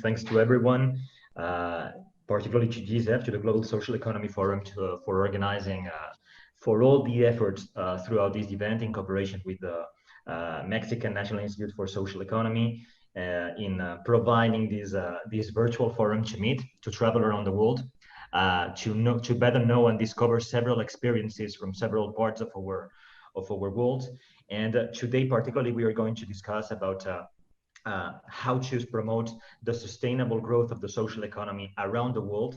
thanks to everyone, particularly to GZF, to the Global Social Economy Forum, for organizing for all the efforts throughout this event in cooperation with the Mexican National Institute for Social Economy in providing this virtual forum to meet, to travel around the world, to better know and discover several experiences from several parts of our world. And today, particularly, we are going to discuss about how to promote the sustainable growth of the social economy around the world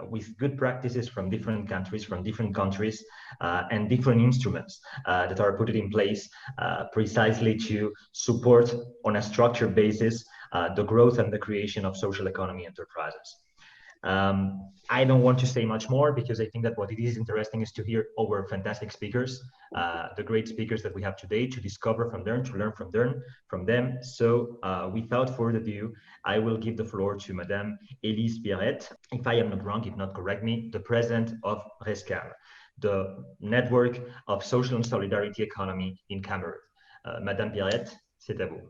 with good practices from different countries, and different instruments that are put in place precisely to support on a structured basis the growth and the creation of social economy enterprises. I don't want to say much more because I think that what it is interesting is to hear our fantastic speakers, the great speakers that we have today, to discover from them, to learn from them. So without further ado, I will give the floor to Madame Elise Pierrette, if I am not wrong, if not correct me, the president of RESCAM, the network of social and solidarity economy in Cameroon. Madame Pierrette, c'est à vous.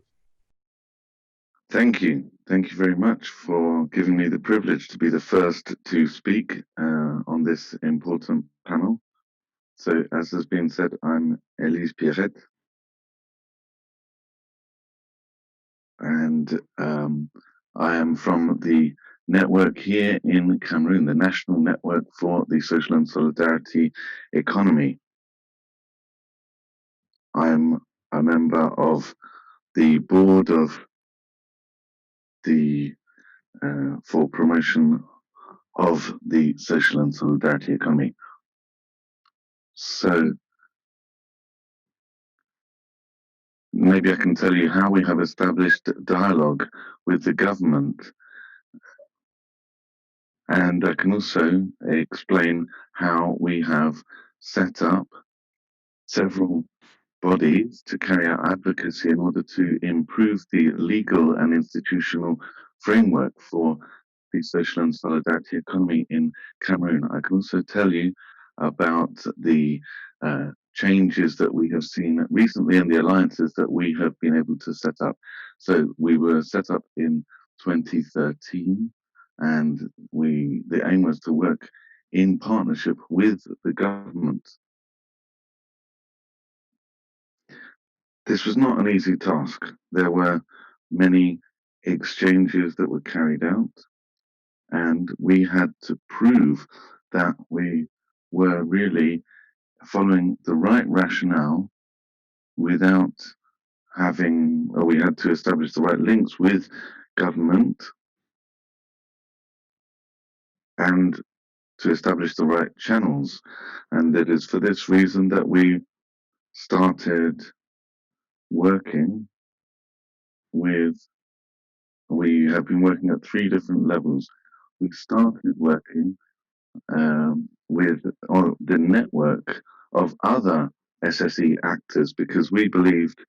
Thank you. Thank you very much for giving me the privilege to be the first to speak on this important panel. So, as has been said, I'm Elise Pierrette, and I am from the network here in Cameroon, the National Network for the Social and Solidarity Economy. I'm a member of the board of the for promotion of the social and solidarity economy. So maybe I can tell you how we have established dialogue with the government, and I can also explain how we have set up several bodies to carry out advocacy in order to improve the legal and institutional framework for the social and solidarity economy in Cameroon. I can also tell you about the changes that we have seen recently and the alliances that we have been able to set up. So we were set up in 2013, and the aim was to work in partnership with the government. This was not an easy task. There were many exchanges that were carried out, and we had to prove that we were really following the right rationale without we had to establish the right links with government and to establish the right channels. And it is for this reason that we started working we have been working at 3 different levels. We started working with the network of other SSE actors because we believed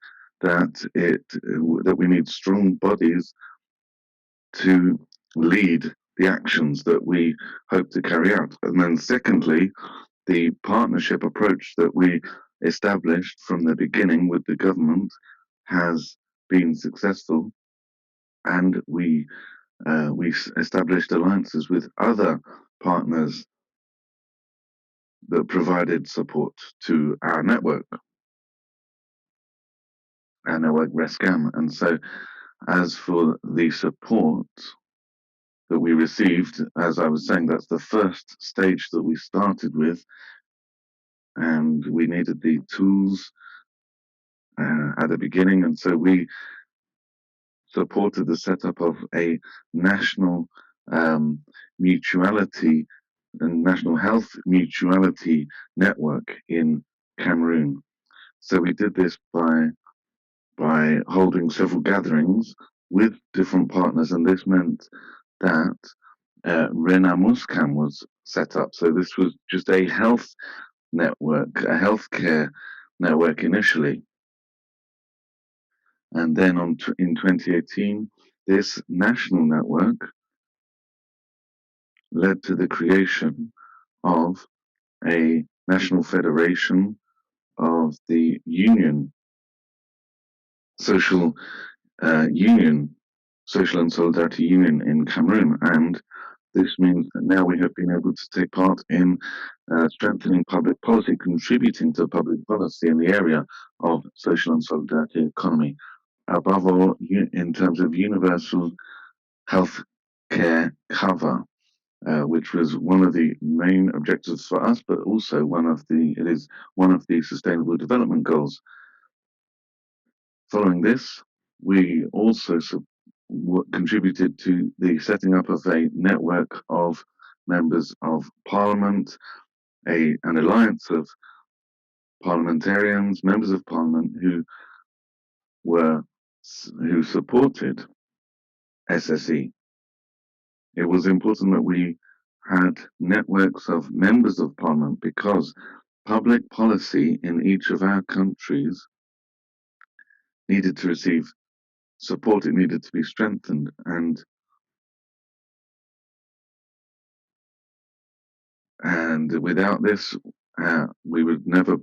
that we need strong bodies to lead the actions that we hope to carry out. And then secondly, the partnership approach that we established from the beginning with the government has been successful, and we established alliances with other partners that provided support to our network RESCAM. And so, as for the support that we received, as I was saying, that's the first stage that we started with, and we needed the tools at the beginning, and so we supported the setup of a national mutuality and national health mutuality network in Cameroon. So we did this by holding several gatherings with different partners, and this meant that RENAMUSCAM was set up. So this was just a health network, a healthcare network initially. And then in 2018, this national network led to the creation of a national federation of the social union Social and Solidarity Union in Cameroon, and this means that now we have been able to take part in strengthening public policy, contributing to public policy in the area of social and solidarity economy. Above all, in terms of universal health care cover, which was one of the main objectives for us, but also it is one of the Sustainable Development Goals. Following this, we also contributed to the setting up of a network of members of parliament, an alliance of parliamentarians, members of parliament who supported SSE. It was important that we had networks of members of parliament because public policy in each of our countries needed to receive support, it needed to be strengthened, and without this, we would never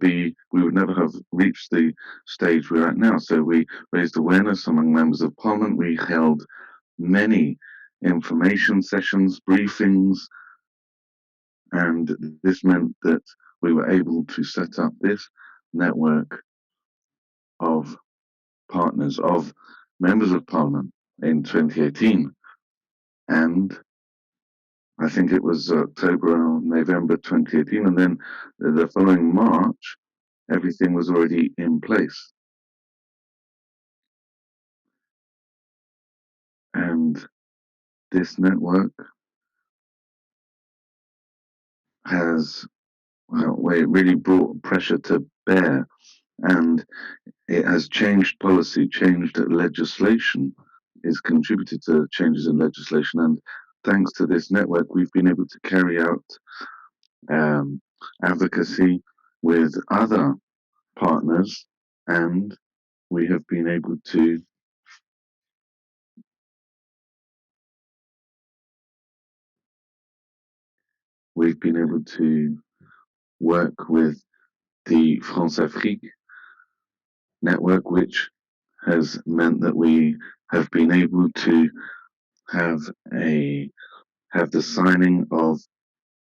have reached the stage we're at now. So we raised awareness among members of parliament. We held many information sessions, briefings, and this meant that we were able to set up this network of partners, of members of parliament in 2018. And I think it was October or November 2018, and then the following March, everything was already in place. And this network has it really brought pressure to bear, and it has changed policy, changed legislation, is contributed to changes in legislation. And thanks to this network, we've been able to carry out advocacy with other partners, and we have been able to work with the France Afrique network, which has meant that we have been able to have the signing of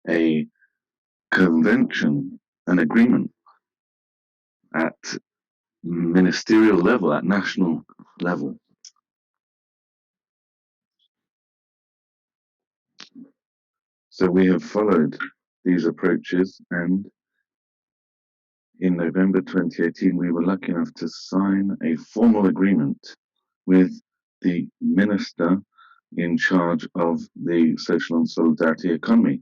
a convention, an agreement at ministerial level, at national level. So we have followed these approaches, and in November 2018, we were lucky enough to sign a formal agreement with the minister in charge of the social and solidarity economy.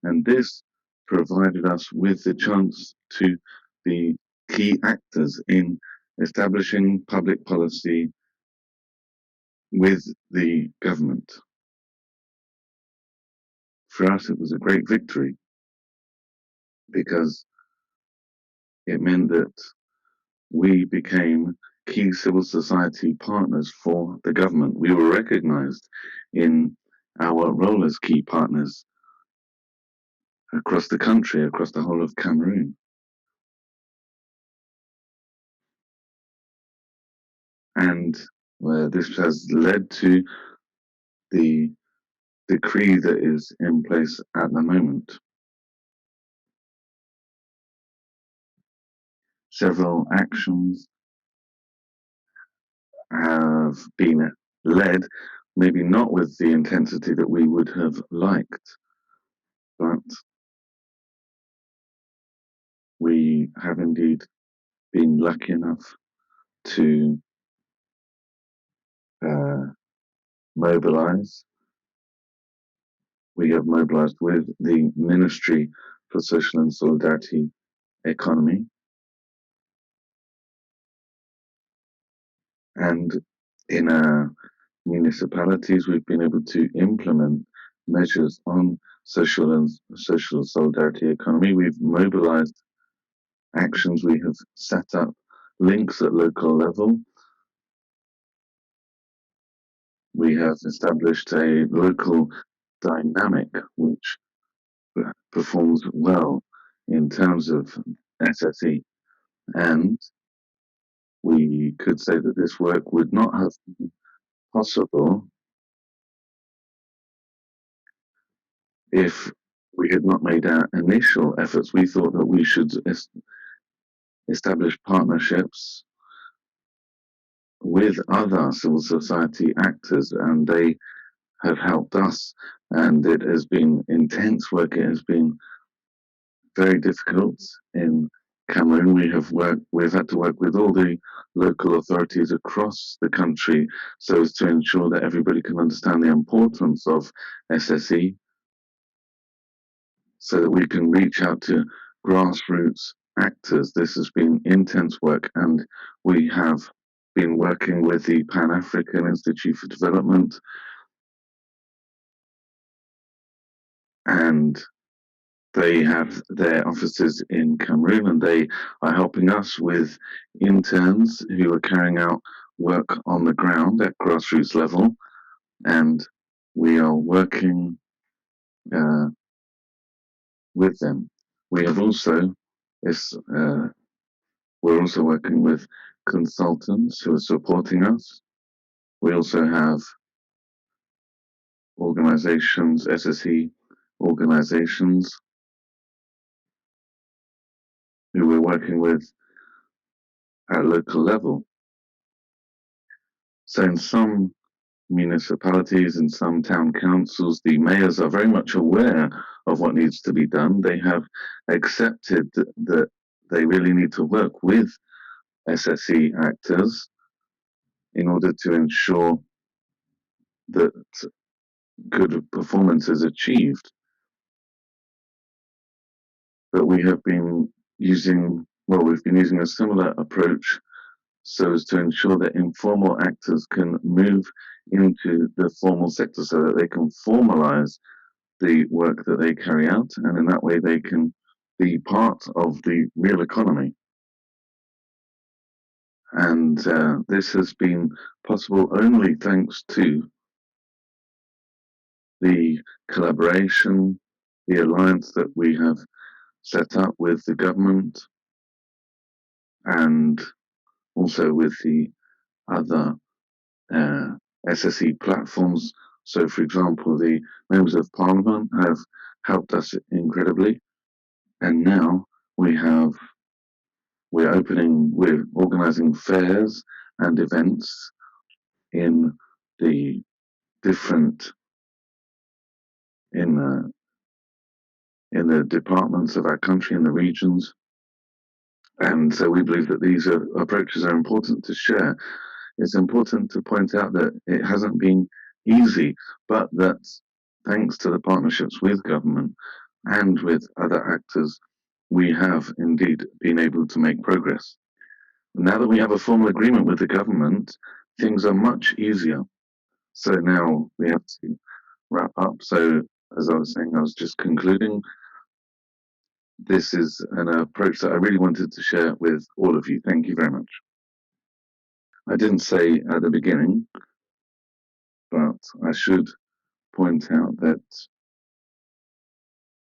And this provided us with the chance to be key actors in establishing public policy with the government. For us, it was a great victory because it meant that we became key civil society partners for the government. We were recognized in our role as key partners across the country, across the whole of Cameroon. And this has led to the decree that is in place at the moment. Several actions have been led, maybe not with the intensity that we would have liked, but we have indeed been lucky enough to mobilize. We have mobilized with the Ministry for Social and Solidarity Economy, and in our municipalities, we've been able to implement measures on social solidarity economy. We've mobilized actions. We have set up links at local level. We have established a local dynamic which performs well in terms of SSE, and we could say that this work would not have been possible if we had not made our initial efforts, we thought that we should establish partnerships with other civil society actors, and they have helped us. And it has been intense work. It has been very difficult in Cameroon. We've had to work with all the local authorities across the country so as to ensure that everybody can understand the importance of SSE, so that we can reach out to grassroots actors. This has been intense work, and we have been working with the Pan African Institute for Development, and they have their offices in Cameroon, and they are helping us with interns who are carrying out work on the ground at grassroots level. And we are working uh, with them. We have also, we're also working with consultants who are supporting us. We also have organizations, SSE organizations, who we're working with at local level. So in some municipalities and some town councils, the mayors are very much aware of what needs to be done. They have accepted that they really need to work with SSE actors in order to ensure that good performance is achieved. But we have been we've been using a similar approach so as to ensure that informal actors can move into the formal sector so that they can formalize the work that they carry out, and in that way they can be part of the real economy. And this has been possible only thanks to the collaboration, the alliance that we have set up with the government and also with the other uh, SSE platforms. So, for example, the members of parliament have helped us incredibly, and now we have we're organizing fairs and events in the different in the in the departments of our country, in the regions, and so we believe that these approaches are important to share. It's important to point out that it hasn't been easy, but that thanks to the partnerships with government and with other actors, we have indeed been able to make progress. Now that we have a formal agreement with the government, things are much easier. So now we have to wrap up. So, as I was saying, I was just concluding. This is an approach that I really wanted to share with all of you. Thank you very much. I didn't say at the beginning, but I should point out that,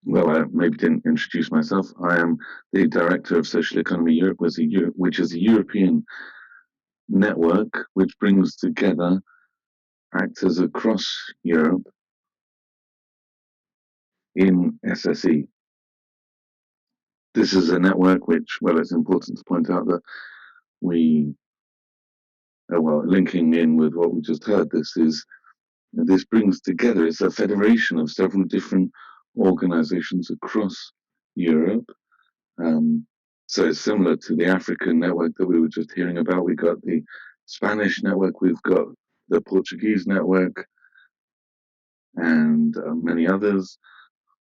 well, I maybe didn't introduce myself. I am the director of Social Economy Europe, which is a European network which brings together actors across Europe in SSE. This is a network which, well, it's important to point out that we, linking in with what we just heard, this brings together, it's a federation of several different organizations across Europe. So it's similar to the African network that we were just hearing about. We've got the Spanish network, we've got the Portuguese network, and many others.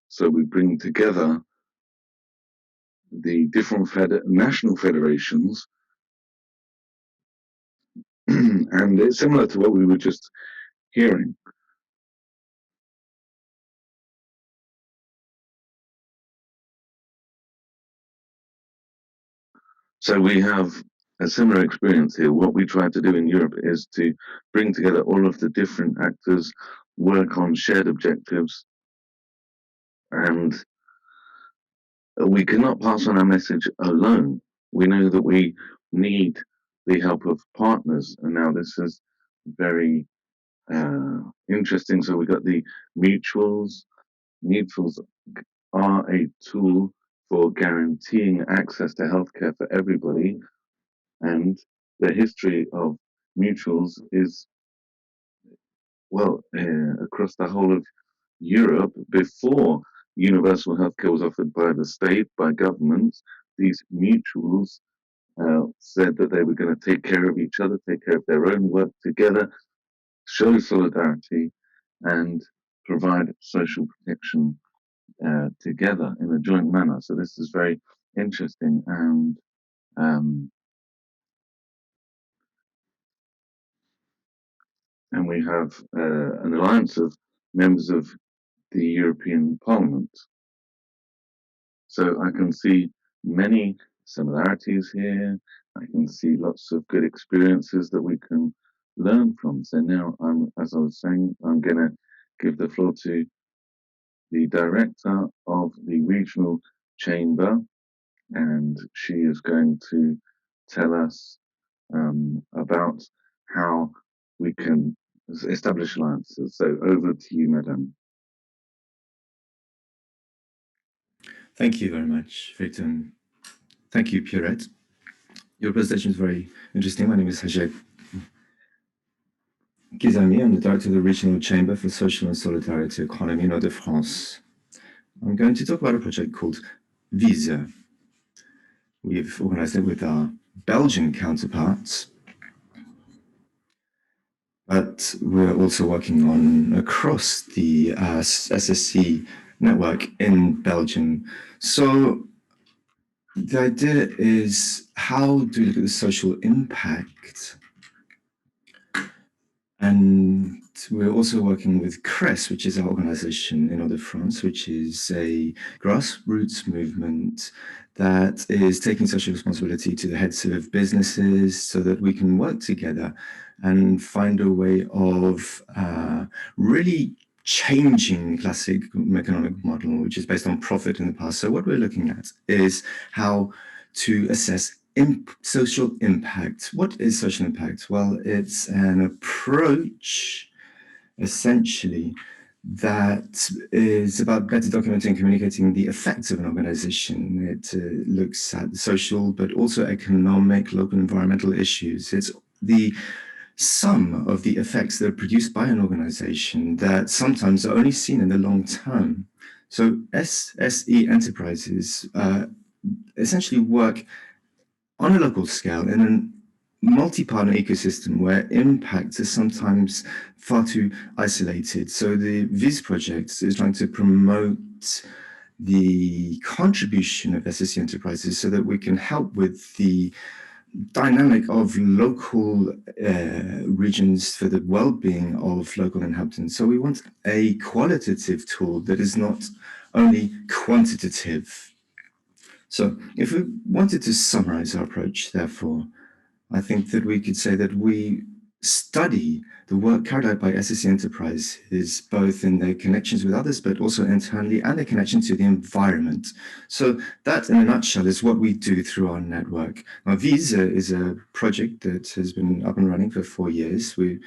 So we bring together the different national federations, and it's similar to what we were just hearing. So we have a similar experience here. What we try to do in Europe is to bring together all of the different actors, work on shared objectives, and we cannot pass on our message alone. We know that we need the help of partners, and now this is very interesting. So we got the mutuals, mutuals are a tool for guaranteeing access to healthcare for everybody, and the history of mutuals is, well, across the whole of Europe. Before universal healthcare was offered by the state, by governments, these mutuals said that they were going to take care of each other, take care of their own, work together, show solidarity, and provide social protection together in a joint manner. So this is very interesting, um, and we have an alliance of members of the European Parliament. So I can see many similarities here. I can see lots of good experiences that we can learn from. So now, as I was saying, I'm going to give the floor to the director of the regional chamber, and she is going to tell us about how we can establish alliances. So over to you, madam. Thank you very much, Victor. Thank you, Pierrette. Your presentation is very interesting. My name is Hajek Gizami. I'm the director of the Regional Chamber for Social and Solidarity Economy in Ile-de-France. I'm going to talk about a project called Visa. We've organized it with our Belgian counterparts, but we're also working on across the SSE network in Belgium. So the idea is, how do we look at the social impact? And we're also working with CRES, which is our organization in Ile-de-France, which is a grassroots movement that is taking social responsibility to the heads of businesses so that we can work together and find a way of really changing the classic economic model, which is based on profit in the past. So what we're looking at is how to assess social impact. What is social impact? Well, it's an approach, essentially, that is about better documenting and communicating the effects of an organization. It looks at social, but also economic, local, environmental issues. It's the sum of the effects that are produced by an organization that sometimes are only seen in the long term. So SSE enterprises essentially work on a local scale in a multi-partner ecosystem where impacts are sometimes far too isolated. So the VIS project is trying to promote the contribution of SSE enterprises so that we can help with the dynamic of local regions for the well-being of local inhabitants. So we want a qualitative tool that is not only quantitative. So if we wanted to summarize our approach, therefore, I think that we could say that we study the work carried out by SSE enterprises, both in their connections with others, but also internally, and their connection to the environment. So that, in a nutshell, is what we do through our network. Now, Visa is a project that has been up and running for 4 years. We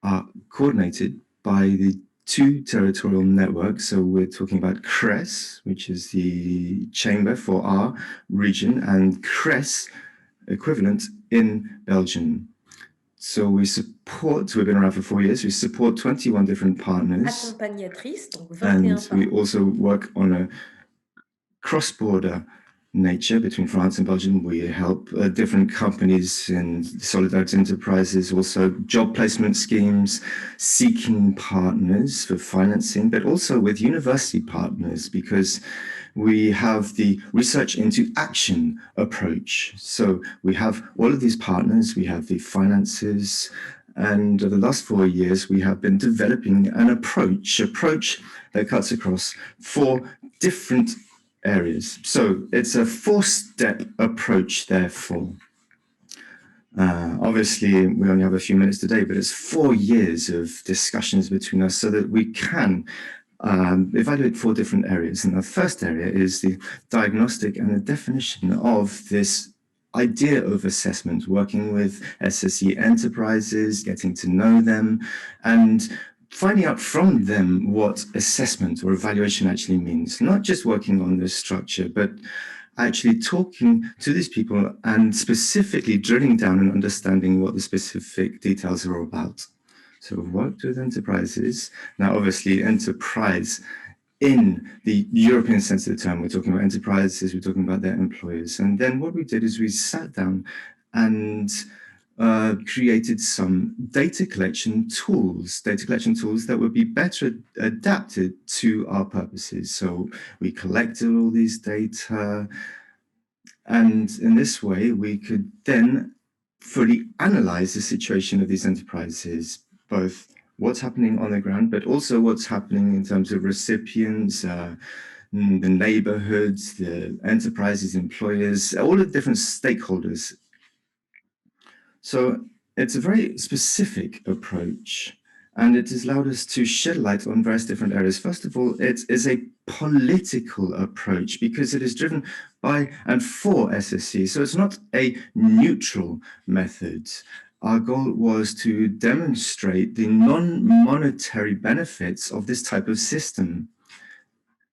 are coordinated by the 2 territorial networks. So we're talking about CRES, which is the chamber for our region, and CRES equivalent in Belgium. So we've been around for 4 years, we support 21 different partners. And we also work on a cross-border nature between France and Belgium. We help different companies in solidarity enterprises, also job placement schemes, seeking partners for financing, but also with university partners, because we have the research into action approach. So we have all of these partners, we have the finances, and over the last 4 years, we have been developing an approach that cuts across 4 different areas. So it's a 4-step approach, therefore. Obviously, we only have a few minutes today, but it's 4 years of discussions between us so that we can evaluate 4 different areas. And the first area is the diagnostic and the definition of this idea of assessment, working with SSE enterprises, getting to know them, and finding out from them what assessment or evaluation actually means, not just working on the structure, but actually talking to these people and specifically drilling down and understanding what the specific details are all about. So we've worked with enterprises. Now, obviously, enterprise in the European sense of the term, we're talking about enterprises, we're talking about their employers. And then what we did is we sat down and created some data collection tools that would be better adapted to our purposes. So we collected all these data, and in this way, we could then fully analyze the situation of these enterprises, both what's happening on the ground, but also what's happening in terms of recipients, the neighborhoods, the enterprises, employers, all the different stakeholders. So it's a very specific approach, and it has allowed us to shed light on various different areas. First of all, it is a political approach because it is driven by and for SSE. So it's not a neutral method. Our goal was to demonstrate the non-monetary benefits of this type of system.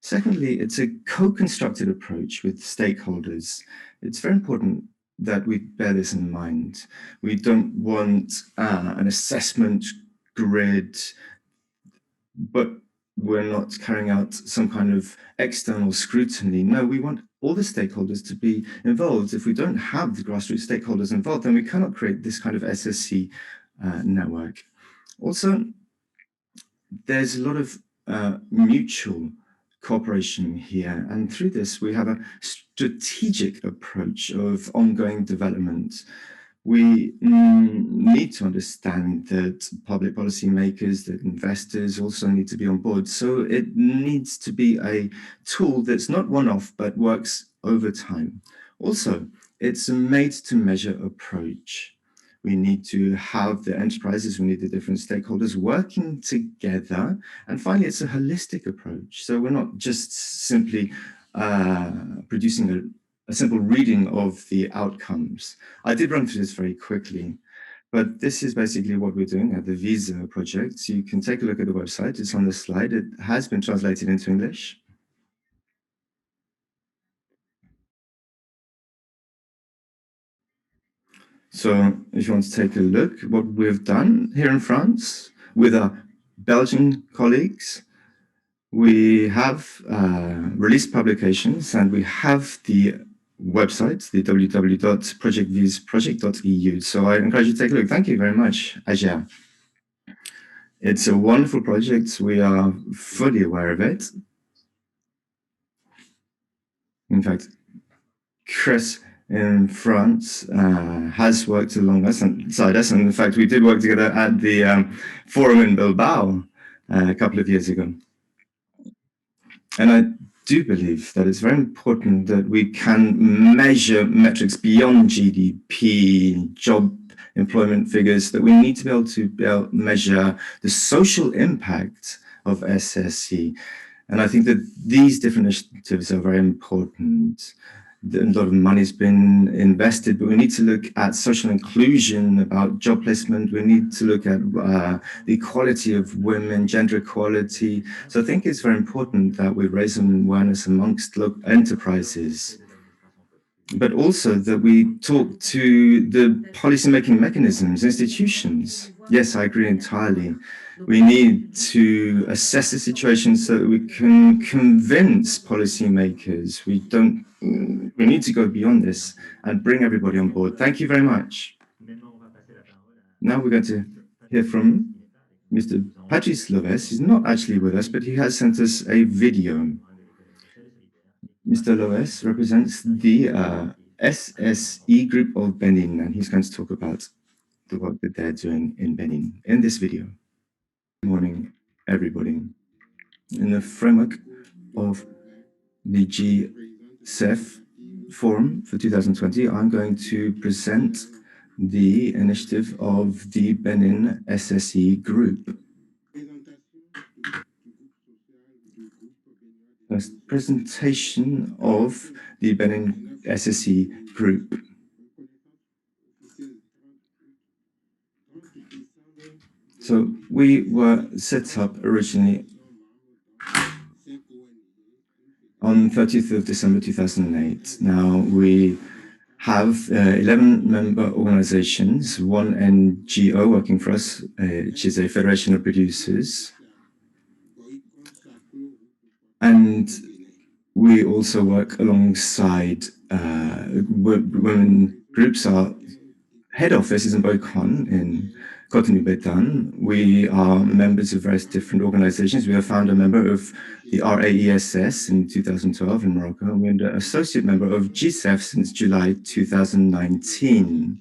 Secondly, it's a co-constructed approach with stakeholders. It's very important that we bear this in mind. We don't want an assessment grid, but we're not carrying out some kind of external scrutiny. No, we want all the stakeholders to be involved. If we don't have the grassroots stakeholders involved, then we cannot create this kind of SSC network. Also, there's a lot of mutual cooperation here, and through this we have a strategic approach of ongoing development. We need to understand that public policy makers, that investors also need to be on board. So it needs to be a tool that's not one-off, but works over time. Also, it's a made-to-measure approach. We need to have the enterprises, we need the different stakeholders working together. And finally, it's a holistic approach. So we're not just simply producing a simple reading of the outcomes. I did run through this very quickly, but this is basically what we're doing at the Visa project. So you can take a look at the website. It's on the slide. It has been translated into English. So if you want to take a look, what we've done here in France with our Belgian colleagues, we have released publications and we have the website, the www.projectviseproject.eu. So I encourage you to take a look. Thank you very much, Aja. It's a wonderful project. We are fully aware of it. In fact, Chris in France has worked alongside us. And in fact, we did work together at the forum in Bilbao a couple of years ago. And I do believe that it's very important that we can measure metrics beyond GDP, job employment figures, that we need to be able to measure the social impact of SSE. And I think that these different initiatives are very important. A lot of money's been invested, but we need to look at social inclusion, about job placement. We need to look at the equality of women, gender equality. So I think it's very important that we raise awareness amongst enterprises, but also that we talk to the policymaking mechanisms, institutions. Yes, I agree entirely. We need to assess the situation so that we can convince policymakers. We need to go beyond this and bring everybody on board. Thank you very much. Now we're going to hear from Mr. Patrice Loves. He's not actually with us, but he has sent us a video. Mr. Loves represents the SSE group of Benin, and he's going to talk about the work that they're doing in Benin in this video. Good morning, everybody. In the framework of the GCEF Forum for 2020, I'm going to present the initiative of the Benin SSE group. A presentation of the Benin SSE group. So we were set up originally on 30th of December 2008. Now we have 11 member organizations, one NGO working for us, which is a federation of producers. And we also work alongside women groups. Our head office is in Boycon in Cotonou-Béthane. We are members of various different organizations. We are founder member of the RAESS in 2012 in Morocco. We're an associate member of GCEF since July 2019.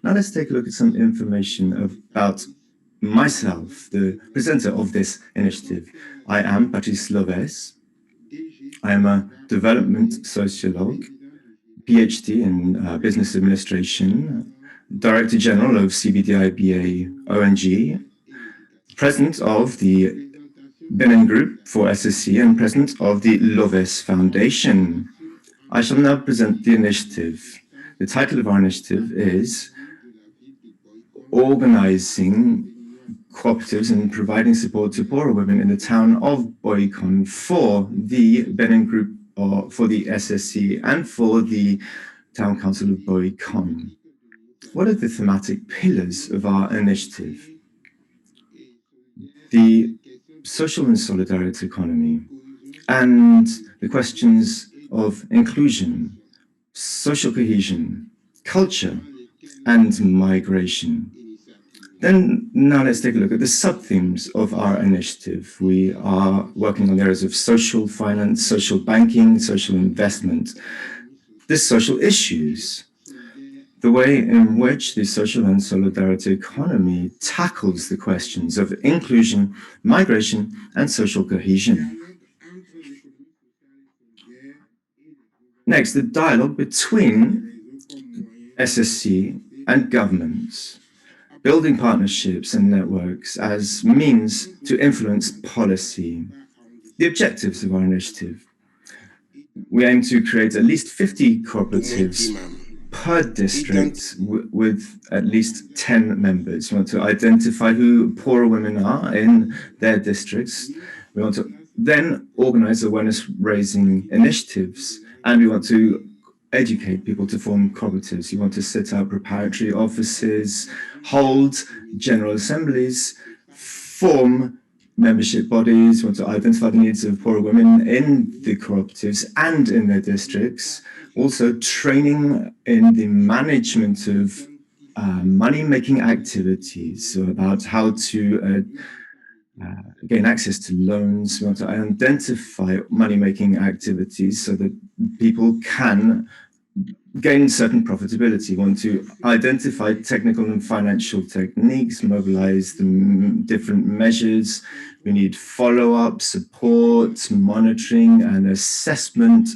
Now let's take a look at some information about myself, the presenter of this initiative. I am Patrice Loves. I am a development sociologue, PhD in business administration, Director General of CBDIBA ONG, President of the Benin Group for SSE, and President of the Loves Foundation. I shall now present the initiative. The title of our initiative is Organizing Cooperatives and Providing Support to Poorer Women in the Town of Boycon for the Benin Group, or for the SSE, and for the Town Council of Boycon. What are the thematic pillars of our initiative? The social and solidarity economy, and the questions of inclusion, social cohesion, culture, and migration. Then now let's take a look at the sub-themes of our initiative. We are working on areas of social finance, social banking, social investment, the social issues, the way in which the social and solidarity economy tackles the questions of inclusion, migration, and social cohesion. Next, the dialogue between SSC and governments, building partnerships and networks as means to influence policy. The objectives of our initiative. We aim to create at least 50 cooperatives per district with at least 10 members. We want to identify who poorer women are in their districts. We want to then organize awareness-raising initiatives, and we want to educate people to form cooperatives. You want to set up preparatory offices, hold general assemblies, form membership bodies. We want to identify the needs of poorer women in the cooperatives and in their districts. Also, training in the management of money-making activities, so about how to gain access to loans. We want to identify money-making activities so that people can gain certain profitability. We want to identify technical and financial techniques, mobilize the different measures. We need follow-up, support, monitoring, and assessment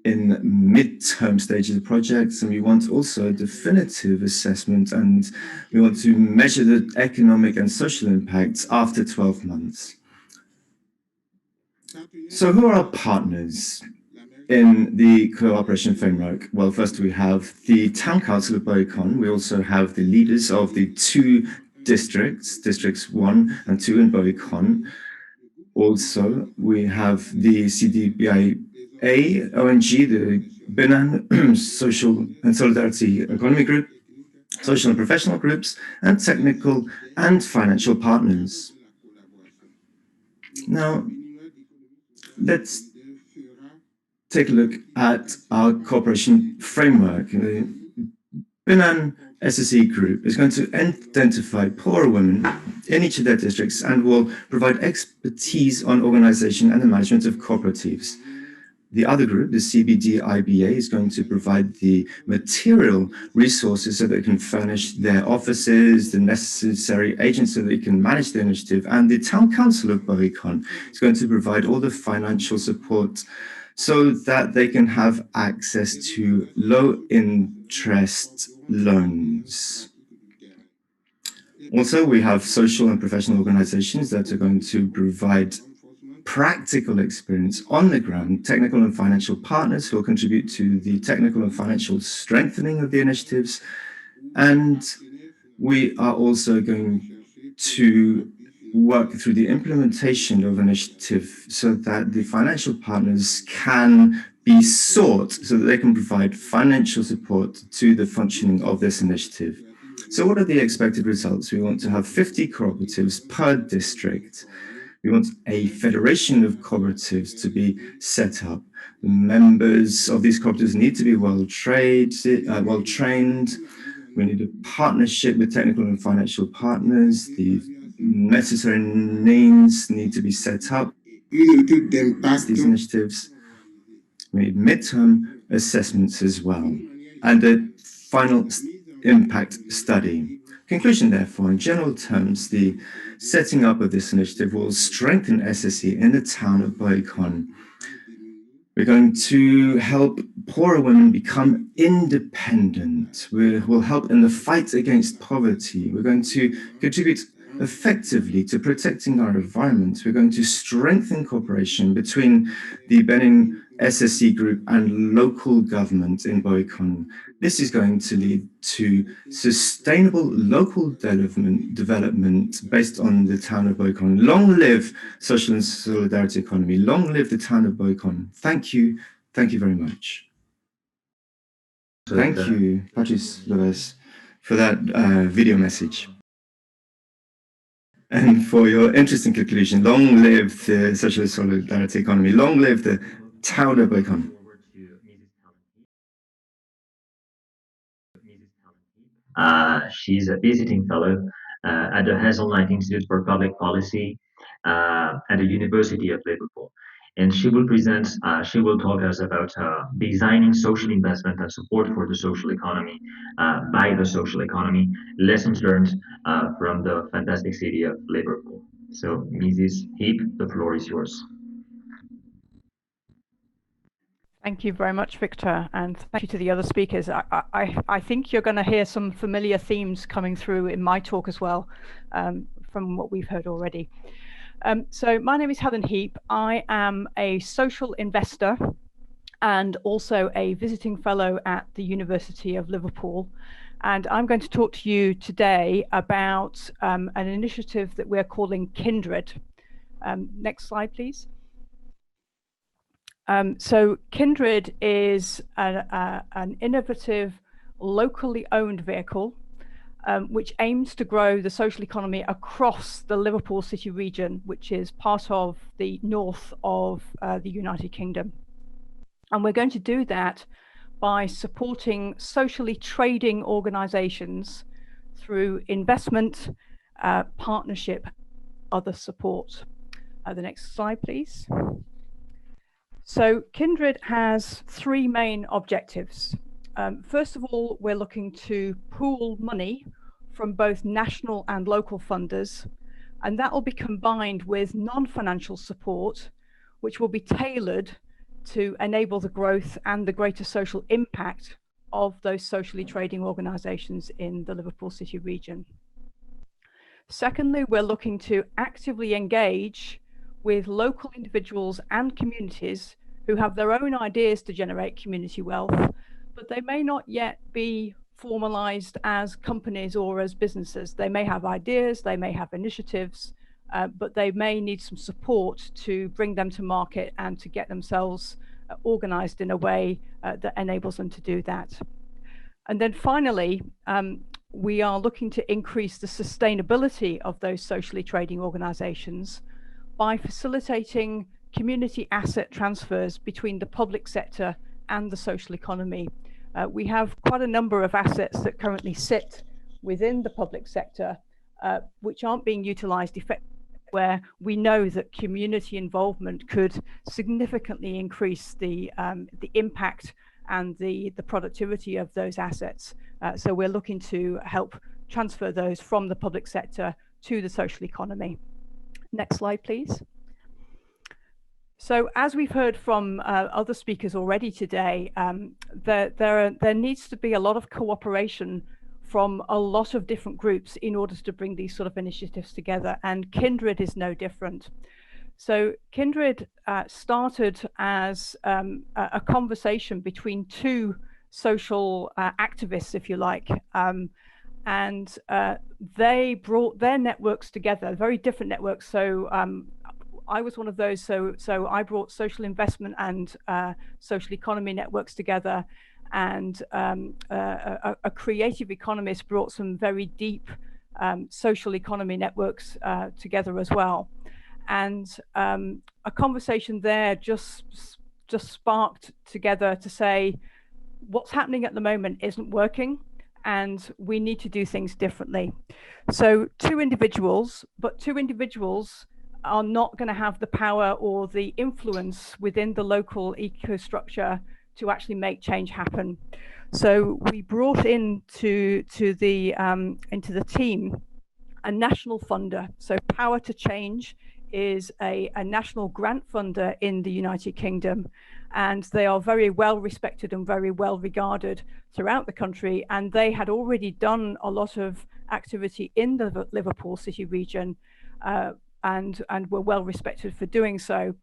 in mid-term stages of projects, and we want also a definitive assessment, and we want to measure the economic and social impacts after 12 months. So who are our partners in the cooperation framework? Well, first we have the Town Council of Boycon. We also have the leaders of the two districts, districts 1 and 2 in Boycon. Also, we have the CDBI ONG, the Benin Social and Solidarity Economy Group, social and professional groups, and technical and financial partners. Now, let's take a look at our cooperation framework. The Benin SSE Group is going to identify poorer women in each of their districts and will provide expertise on organization and the management of cooperatives. The other group, the CBD-IBA, is going to provide the material resources so they can furnish their offices, the necessary agents so they can manage the initiative. And the Town Council of Boycon is going to provide all the financial support so that they can have access to low-interest loans. Also, we have social and professional organizations that are going to provide practical experience on the ground, technical and financial partners who will contribute to the technical and financial strengthening of the initiatives. And we are also going to work through the implementation of initiative so that the financial partners can be sought so that they can provide financial support to the functioning of this initiative. So what are the expected results? We want to have 50 cooperatives per district. We want a federation of cooperatives to be set up. The members of these cooperatives need to be well trained. We need a partnership with technical and financial partners. The necessary names need to be set up. These initiatives. We need midterm assessments as well, and a final impact study. Conclusion, therefore, in general terms, the setting up of this initiative will strengthen SSE in the town of Boycon. We're going to help poorer women become independent. We will help in the fight against poverty. We're going to contribute effectively to protecting our environment. We're going to strengthen cooperation between the Benin SSE group and local government in Boycon. This is going to lead to sustainable local development based on the town of Boycon. Long live social and solidarity economy. Long live the town of Boycon. Thank you. Thank you very much. Thank you, Patrice Leves, for that video message. And for your interesting conclusion. Long live the social solidarity economy. Long live the town of Boycon. She's a visiting fellow at the Hazelnight Institute for Public Policy at the University of Liverpool. And she will talk us about designing social investment and support for the social economy by the social economy, lessons learned from the fantastic city of Liverpool. So, Mrs. Heap, the floor is yours. Thank you very much, Victor, and thank you to the other speakers. I think you're going to hear some familiar themes coming through in my talk as well, from what we've heard already. So my name is Helen Heap. I am a social investor and also a visiting fellow at the University of Liverpool. And I'm going to talk to you today about an initiative that we're calling Kindred. Next slide, please. So Kindred is an innovative, locally owned vehicle which aims to grow the social economy across the Liverpool City region, which is part of the north of the United Kingdom. And we're going to do that by supporting socially trading organizations through investment, partnership, other support. The next slide, please. So Kindred has three main objectives. First of all, we're looking to pool money from both national and local funders, and that will be combined with non-financial support, which will be tailored to enable the growth and the greater social impact of those socially trading organizations in the Liverpool City region. Secondly, we're looking to actively engage with local individuals and communities who have their own ideas to generate community wealth, but they may not yet be formalized as companies or as businesses. They may have ideas, they may have initiatives, but they may need some support to bring them to market and to get themselves organized in a way that enables them to do that. And then finally, we are looking to increase the sustainability of those socially trading organizations by facilitating community asset transfers between the public sector and the social economy. We have quite a number of assets that currently sit within the public sector, which aren't being utilized effectively, where we know that community involvement could significantly increase the impact and the productivity of those assets. So we're looking to help transfer those from the public sector to the social economy. Next slide, please. So as we've heard from other speakers already today, there needs to be a lot of cooperation from a lot of different groups in order to bring these sort of initiatives together, and Kindred is no different. So Kindred started as a conversation between two social activists, if you like, and they brought their networks together, very different networks. So I was one of those. So I brought social investment and social economy networks together, and a creative economist brought some very deep social economy networks together as well. And a conversation there just sparked together to say, what's happening at the moment isn't working, and we need to do things differently. So two individuals are not going to have the power or the influence within the local ecostructure to actually make change happen. So we brought into the team a national funder. So Power to Change is a national grant funder in the United Kingdom, and they are very well respected and very well regarded throughout the country. And they had already done a lot of activity in the Liverpool City region, and were well respected for doing so.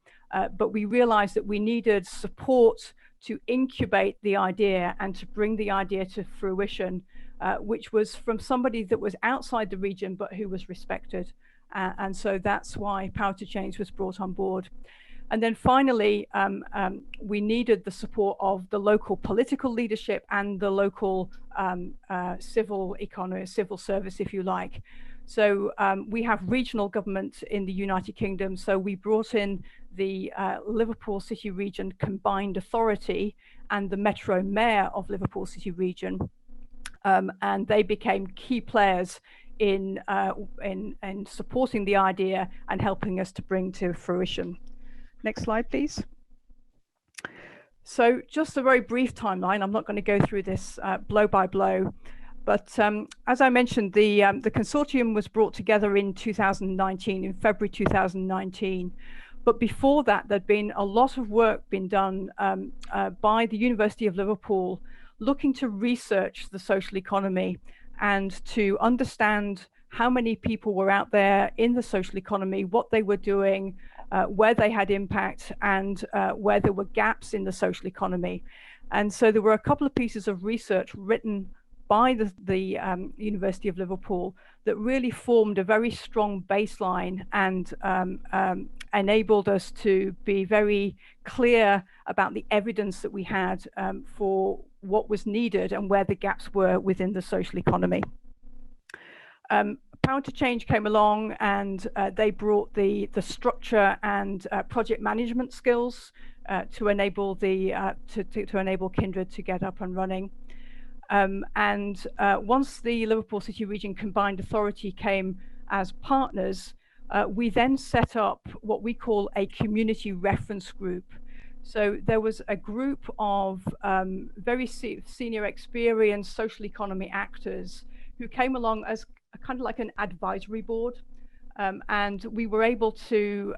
But we realized that we needed support to incubate the idea and to bring the idea to fruition, which was from somebody that was outside the region but who was respected. And so that's why Power to Change was brought on board. And then finally, we needed the support of the local political leadership and the local civil economy, civil service, if you like. So we have regional government in the United Kingdom. So we brought in the Liverpool City Region Combined Authority and the Metro Mayor of Liverpool City Region. And they became key players in supporting the idea and helping us to bring to fruition. Next slide, please. So just a very brief timeline. I'm not going to go through this blow by blow, but as I mentioned, the consortium was brought together in 2019, in February 2019. But before that, there'd been a lot of work being done by the University of Liverpool, looking to research the social economy and to understand how many people were out there in the social economy, what they were doing, where they had impact, and where there were gaps in the social economy. And so there were a couple of pieces of research written by the University of Liverpool that really formed a very strong baseline and enabled us to be very clear about the evidence that we had for what was needed and where the gaps were within the social economy. Power to Change came along, and they brought the structure and project management skills to enable to enable Kindred to get up and running. And once the Liverpool City Region Combined Authority came as partners, we then set up what we call a community reference group. So there was a group of very senior experienced social economy actors who came along as kind of like an advisory board. And we were able to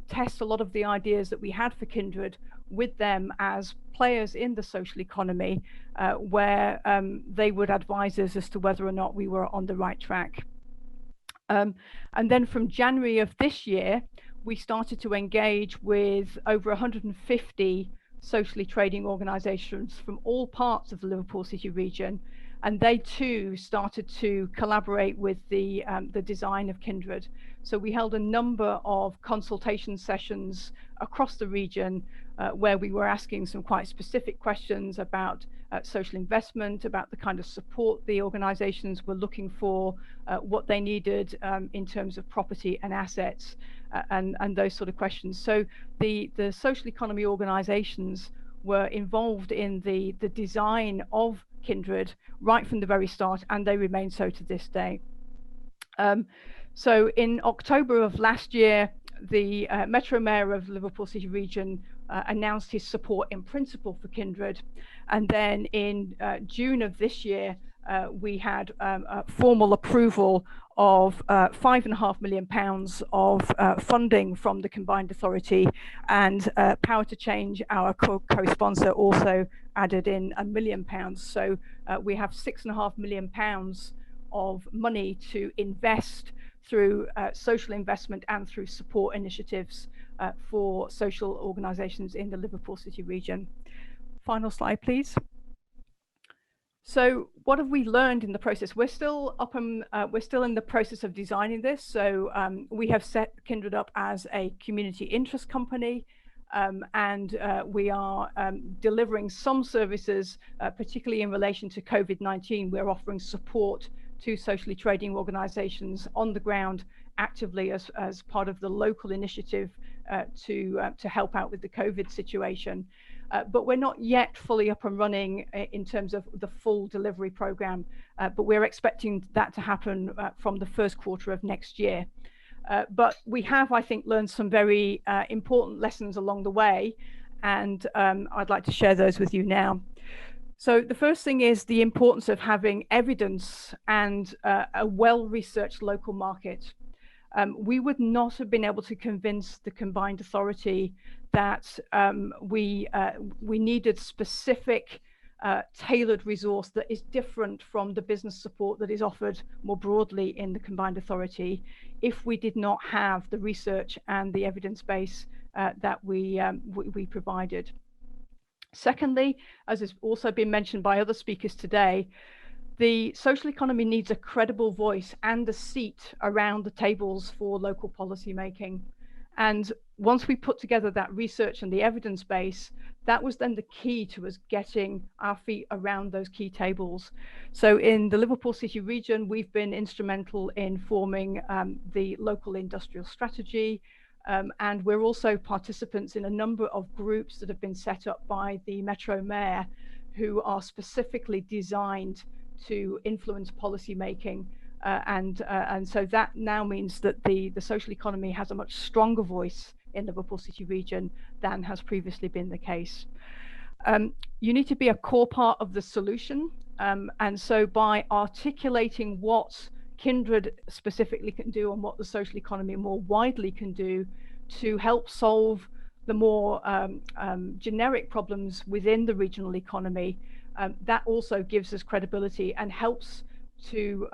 test a lot of the ideas that we had for Kindred with them as players in the social economy, where they would advise us as to whether or not we were on the right track. And then from January of this year, we started to engage with over 150 socially trading organizations from all parts of the Liverpool City region. And they too started to collaborate with the design of Kindred. So we held a number of consultation sessions across the region where we were asking some quite specific questions about social investment, about the kind of support the organizations were looking for, what they needed in terms of property and assets, and those sort of questions. So the social economy organizations were involved in the design of Kindred right from the very start, and they remain so to this day. So in October of last year, the Metro Mayor of Liverpool City Region announced his support in principle for Kindred. And then in June of this year, we had a formal approval of £5.5 million of funding from the Combined Authority, and Power to Change, our co-sponsor, also added in £1 million. So we have £6.5 million of money to invest through social investment and through support initiatives for social organizations in the Liverpool City region. Final slide, please. So what have we learned in the process? We're still we're still in the process of designing this. So we have set Kindred up as a community interest company, and we are delivering some services, particularly in relation to COVID-19. We're offering support to socially trading organizations on the ground actively as part of the local initiative to help out with the COVID situation. But we're not yet fully up and running in terms of the full delivery program, but we're expecting that to happen from the first quarter of next year. But we have, I think, learned some very important lessons along the way, and I'd like to share those with you now. So the first thing is the importance of having evidence and a well-researched local market. We would not have been able to convince the combined authority that we needed specific tailored resource that is different from the business support that is offered more broadly in the combined authority if we did not have the research and the evidence base that we provided. Secondly, as has also been mentioned by other speakers today, the social economy needs a credible voice and a seat around the tables for local policy making. And once we put together that research and the evidence base, that was then the key to us getting our feet around those key tables. So in the Liverpool City region, we've been instrumental in forming the local industrial strategy. And we're also participants in a number of groups that have been set up by the Metro Mayor, who are specifically designed to influence policy making, and so that now means that the social economy has a much stronger voice in the Liverpool City region than has previously been the case. You need to be a core part of the solution, and so by articulating what Kindred specifically can do and what the social economy more widely can do to help solve the more generic problems within the regional economy, that also gives us credibility and helps to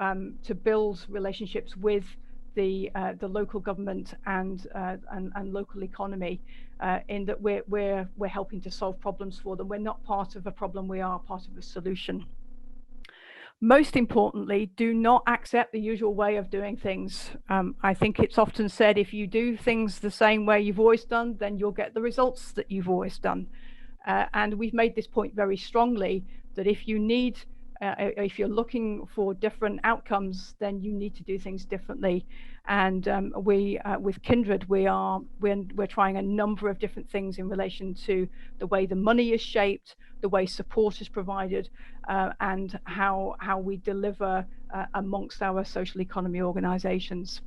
build relationships with the local government and local economy, in that we're helping to solve problems for them. We're not part of a problem, we are part of a solution. Most importantly, do not accept the usual way of doing things. I think it's often said, if you do things the same way you've always done, then you'll get the results that you've always done. And we've made this point very strongly, that if you're looking for different outcomes, then you need to do things differently. And with Kindred, we're trying a number of different things in relation to the way the money is shaped, the way support is provided, and how we deliver amongst our social economy organizations.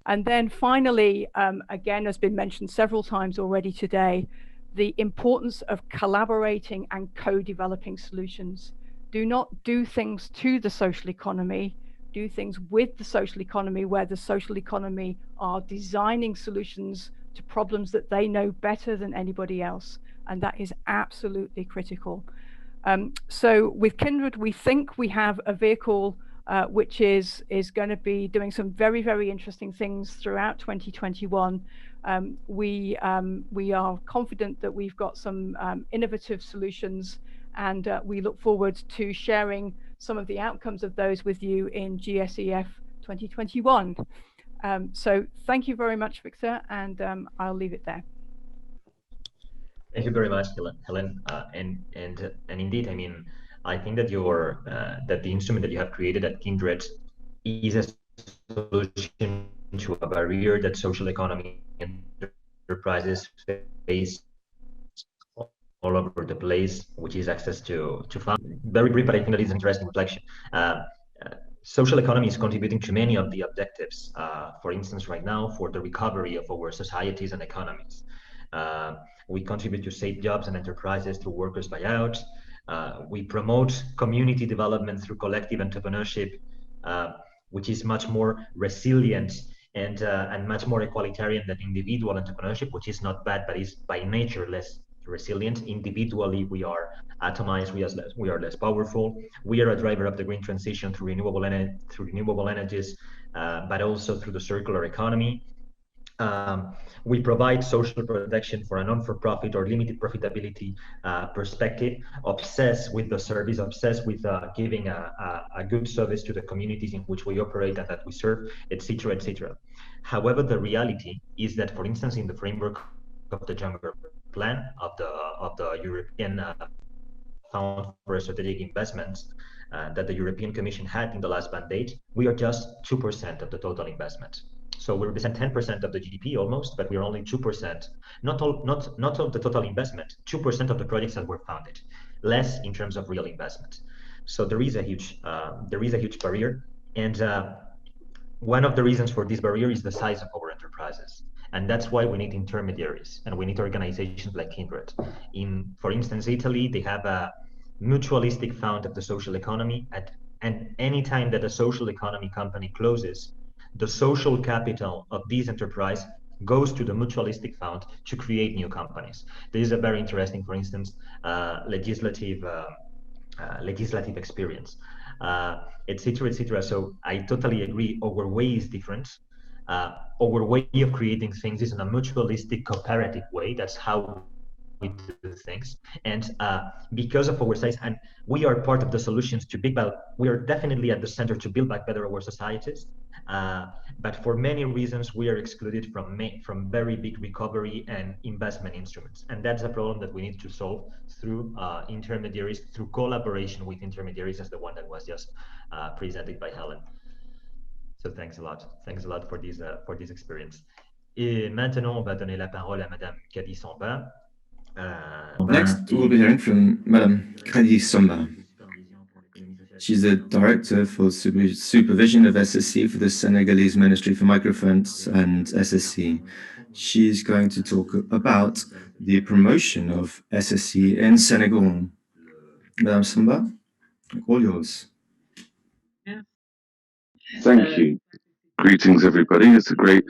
And then finally, again, has been mentioned several times already today, the importance of collaborating and co-developing solutions. Do not do things to the social economy, do things with the social economy, where the social economy are designing solutions to problems that they know better than anybody else. And that is absolutely critical. So with Kindred, we think we have a vehicle which is going to be doing some very, very interesting things throughout 2021. We are confident that we've got some innovative solutions, and we look forward to sharing some of the outcomes of those with you in GSEF 2021. So thank you very much, Victor, and I'll leave it there. Thank you very much, Helen. And indeed, I mean, I think that that the instrument that you have created at Kindred is a solution to a barrier that social economy enterprises face all over the place, which is access to funds. Very brief, but I think that is an interesting reflection. Social economy is contributing to many of the objectives, for instance, right now, for the recovery of our societies and economies. We contribute to safe jobs and enterprises through workers' buyouts. We promote community development through collective entrepreneurship, which is much more resilient and much more egalitarian than individual entrepreneurship, which is not bad, but is by nature less resilient. Individually, we are atomized, we are less powerful. We are a driver of the green transition through renewable energies, but also through the circular economy. We provide social protection for a non-for-profit or limited profitability perspective, obsessed with the service, obsessed with giving a good service to the communities in which we operate and that we serve, etc., etc. However, the reality is that, for instance, in the framework of the Juncker Plan of the European Fund for Strategic Investments that the European Commission had in the last mandate, we are just 2% of the total investment. So we represent 10% of the GDP almost, but we are only 2%, not of the total investment, 2% of the projects that were funded, less in terms of real investment. So there is a huge barrier, and one of the reasons for this barrier is the size of our enterprises. And that's why we need intermediaries and we need organizations like Kindred. For instance, Italy, they have a mutualistic fund of the social economy. And any time that a social economy company closes, the social capital of this enterprise goes to the mutualistic fund to create new companies. This is a very interesting, for instance, legislative experience, etc., etc. So I totally agree. Our way is different. Our way of creating things is in a mutualistic, cooperative way. That's how we do things. And because of our size, and we are part of the solutions to we are definitely at the center to build back better our societies. But for many reasons, we are excluded from very big recovery and investment instruments. And that's a problem that we need to solve through intermediaries, through collaboration with intermediaries, as the one that was just presented by Helen. So thanks a lot. Thanks a lot for this experience. Et maintenant, on va donner la parole à Madame Kadi Samba. Next, we'll be hearing from Madame Kadi Samba. She's the Director for Supervision of SSE for the Senegalese Ministry for Microfinance and SSE. She's going to talk about the promotion of SSE in Senegal. Madame Samba, all yours. Thank you. Greetings, everybody. It's a great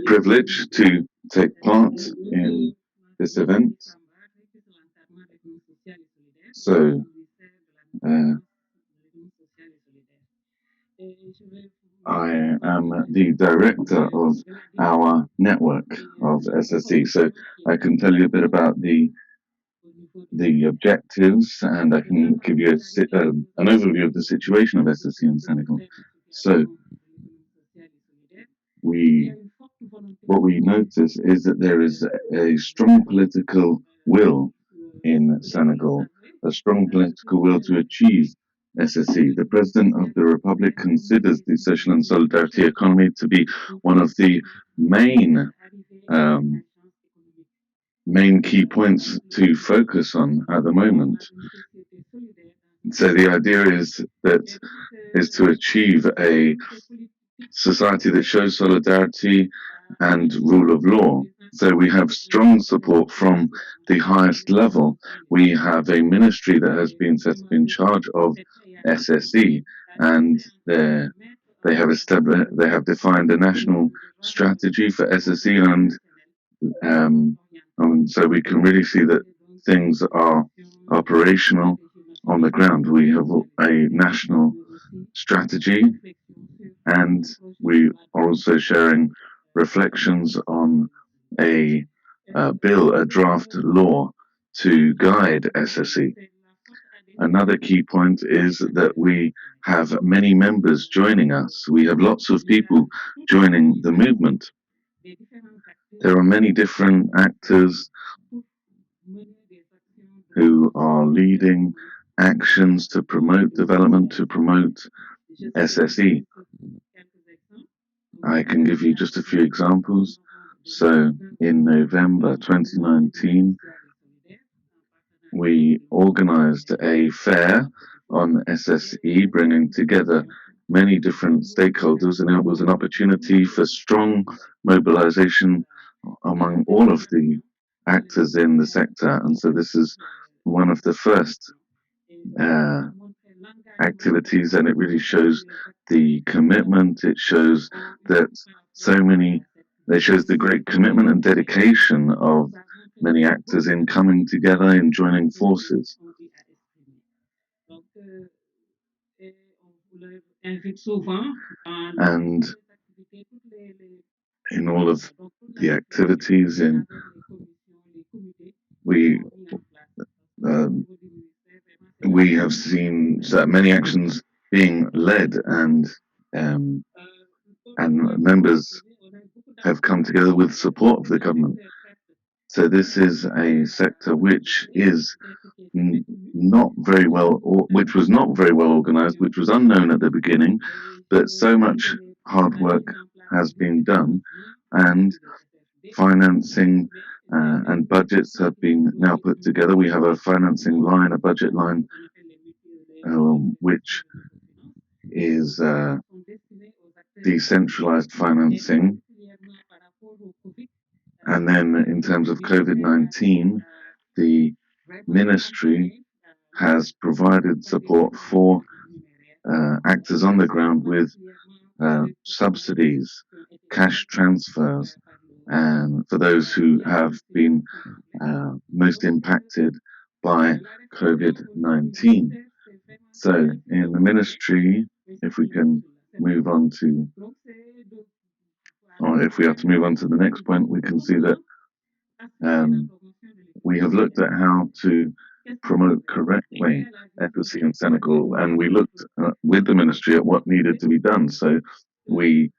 privilege to take part in this event. So, I am the director of our network of SSE. So I can tell you a bit about the objectives, and I can give you an overview of the situation of SSE in Senegal. So what we notice is that there is a strong political will in Senegal, a strong political will to achieve SSE. The President of the Republic considers the social and solidarity economy to be one of the main key points to focus on at the moment. So the idea is to achieve a society that shows solidarity and rule of law. So we have strong support from the highest level. We have a ministry that has been set up in charge of SSE, and they have defined a national strategy for SSE, and so we can really see that things are operational on the ground. We have a national strategy, and we are also sharing reflections on a draft law to guide SSE. Another key point is that we have many members joining us. We have lots of people joining the movement. There are many different actors who are leading actions to promote development, to promote SSE. I can give you just a few examples. So in November 2019, we organized a fair on SSE, bringing together many different stakeholders, and it was an opportunity for strong mobilization among all of the actors in the sector. And so this is one of the first activities, and it really shows the commitment. It shows that it shows the great commitment and dedication of many actors in coming together, in joining forces. And in all of the activities. In we um, we have seen that many actions being led, um, and members have come together with support of the government. So this is a sector which is not very well, or which was not very well organized, which was unknown at the beginning, but so much hard work has been done, and financing and budgets have been now put together. We have a financing line, a budget line, which is decentralized financing. And then in terms of COVID-19, the ministry has provided support for actors on the ground with subsidies, cash transfers, and for those who have been most impacted by COVID-19. So in the ministry, if we can move on to, or if we have to move on to the next point, we can see that we have looked at how to promote correctly SSE in Senegal, and we looked with the ministry at what needed to be done. So we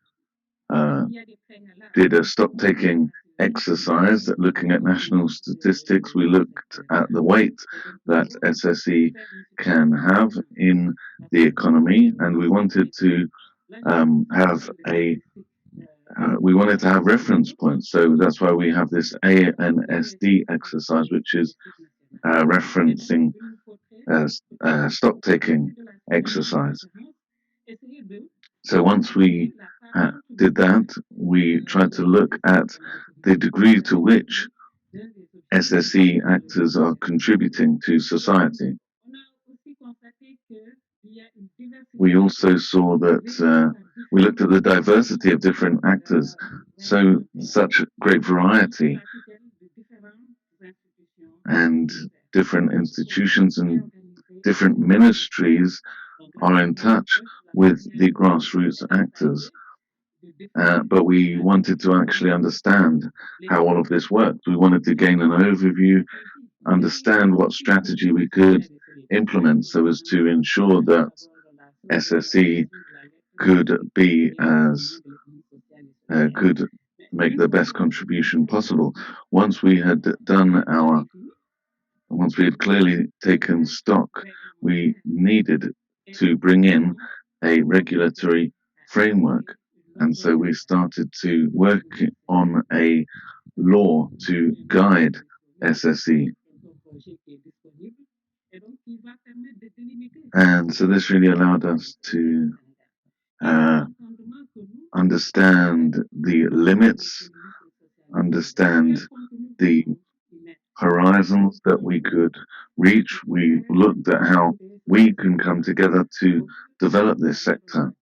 did a stock taking exercise looking at national statistics. We looked at the weight that SSE can have in the economy, and we wanted to have reference points. So that's why we have this ANSD exercise, which is referencing stock taking exercise. So once we did that, we tried to look at the degree to which SSE actors are contributing to society. We also saw that we looked at the diversity of different actors, so such great variety, and different institutions and different ministries are in touch with the grassroots actors. But we wanted to actually understand how all of this worked. We wanted to gain an overview, understand what strategy we could implement so as to ensure that SSE could be as could make the best contribution possible. Once we had clearly taken stock, we needed to bring in a regulatory framework. And so we started to work on a law to guide SSE. And so this really allowed us to understand the limits, understand the horizons that we could reach. We looked at how we can come together to develop this sector.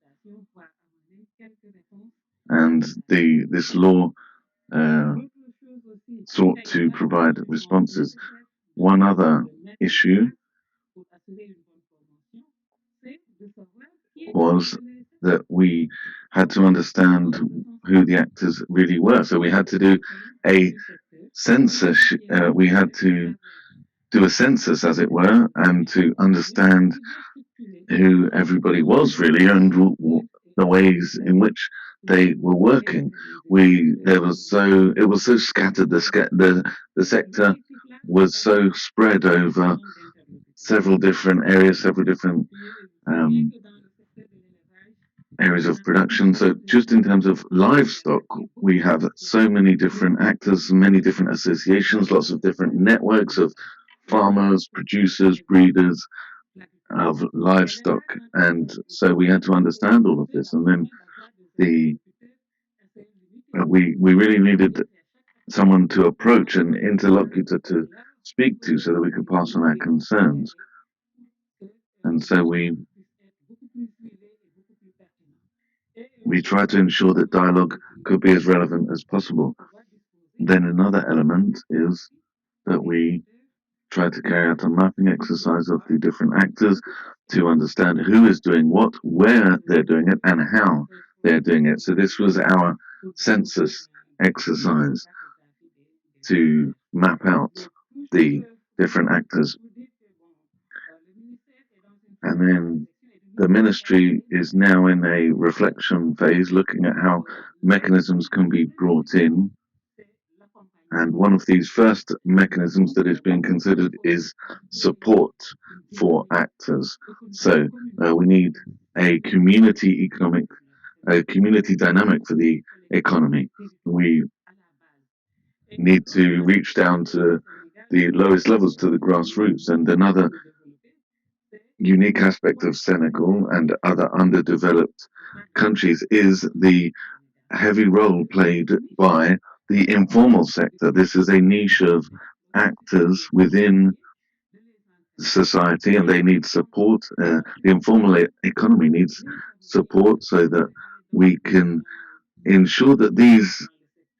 And this law sought to provide responses. One other issue was that we had to understand who the actors really were. So we had to do a census. We had to do a census, as it were, and to understand who everybody was really, and the ways in which they were working. It was so scattered. The sector was so spread over several different areas, several different areas of production. So just in terms of livestock, we have so many different actors, many different associations, lots of different networks of farmers, producers, breeders of livestock. And so we had to understand all of this. And then we really needed someone to approach, an interlocutor to speak to, so that we could pass on our concerns. And so we try to ensure that dialogue could be as relevant as possible. Then another element is that we try to carry out a mapping exercise of the different actors to understand who is doing what, where they're doing it, and how. they're doing it. So this was our census exercise to map out the different actors. And then the ministry is now in a reflection phase, looking at how mechanisms can be brought in. And one of these first mechanisms that is being considered is support for actors. So we need a community dynamic for the economy. We need to reach down to the lowest levels, to the grassroots. And another unique aspect of Senegal and other underdeveloped countries is the heavy role played by the informal sector. This is a niche of actors within society, and they need support. The informal economy needs support so that we can ensure that these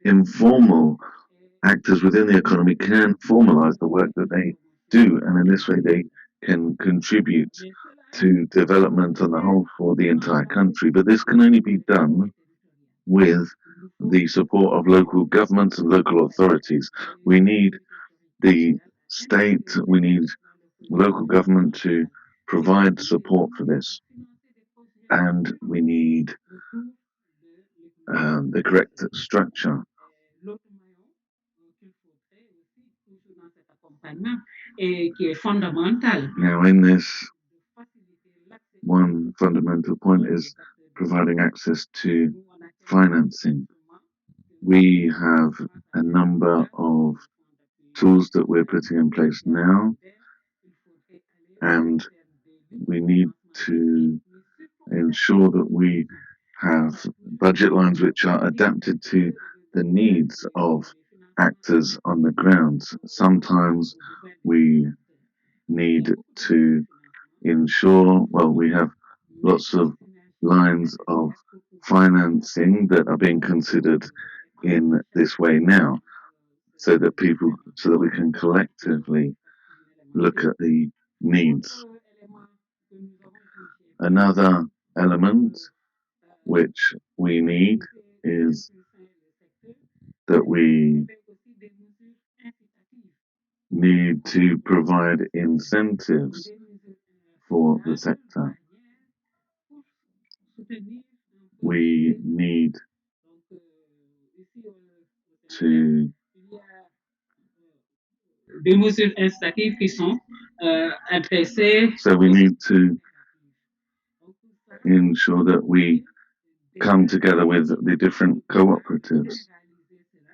informal actors within the economy can formalize the work that they do, and in this way they can contribute to development on the whole for the entire country. But this can only be done with the support of local governments and local authorities. We need the state, we need local government to provide support for this, and we need the correct structure. Now, in this, one fundamental point is providing access to financing. We have a number of tools that we're putting in place now, and we need to ensure that we have budget lines which are adapted to the needs of actors on the ground. Sometimes we need to ensure, well, we have lots of lines of financing that are being considered in this way now, so that we can collectively look at the needs. Another element which we need is that we need to provide incentives for the sector. We need to so we need to ensure that we come together with the different cooperatives.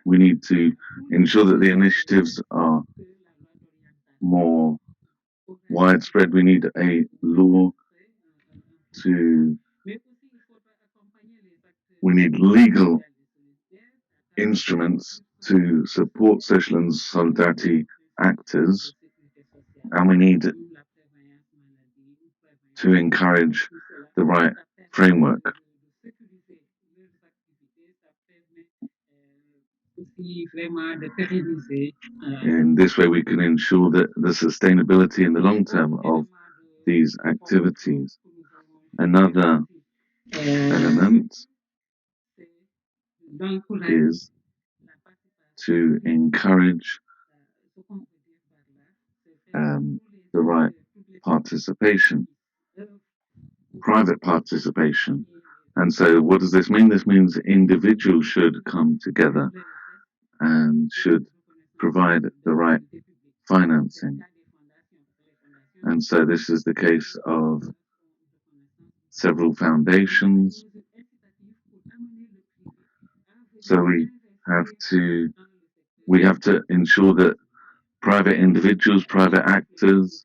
We need to ensure that the initiatives are more widespread. We need a law we need legal instruments to support social and solidarity actors, and we need to encourage the right framework. In this way, we can ensure that the sustainability in the long term of these activities. Another element is to encourage the right participation, private participation. And so what does this mean? This means individuals should come together and should provide the right financing. And so this is the case of several foundations. So we have to ensure that private individuals, private actors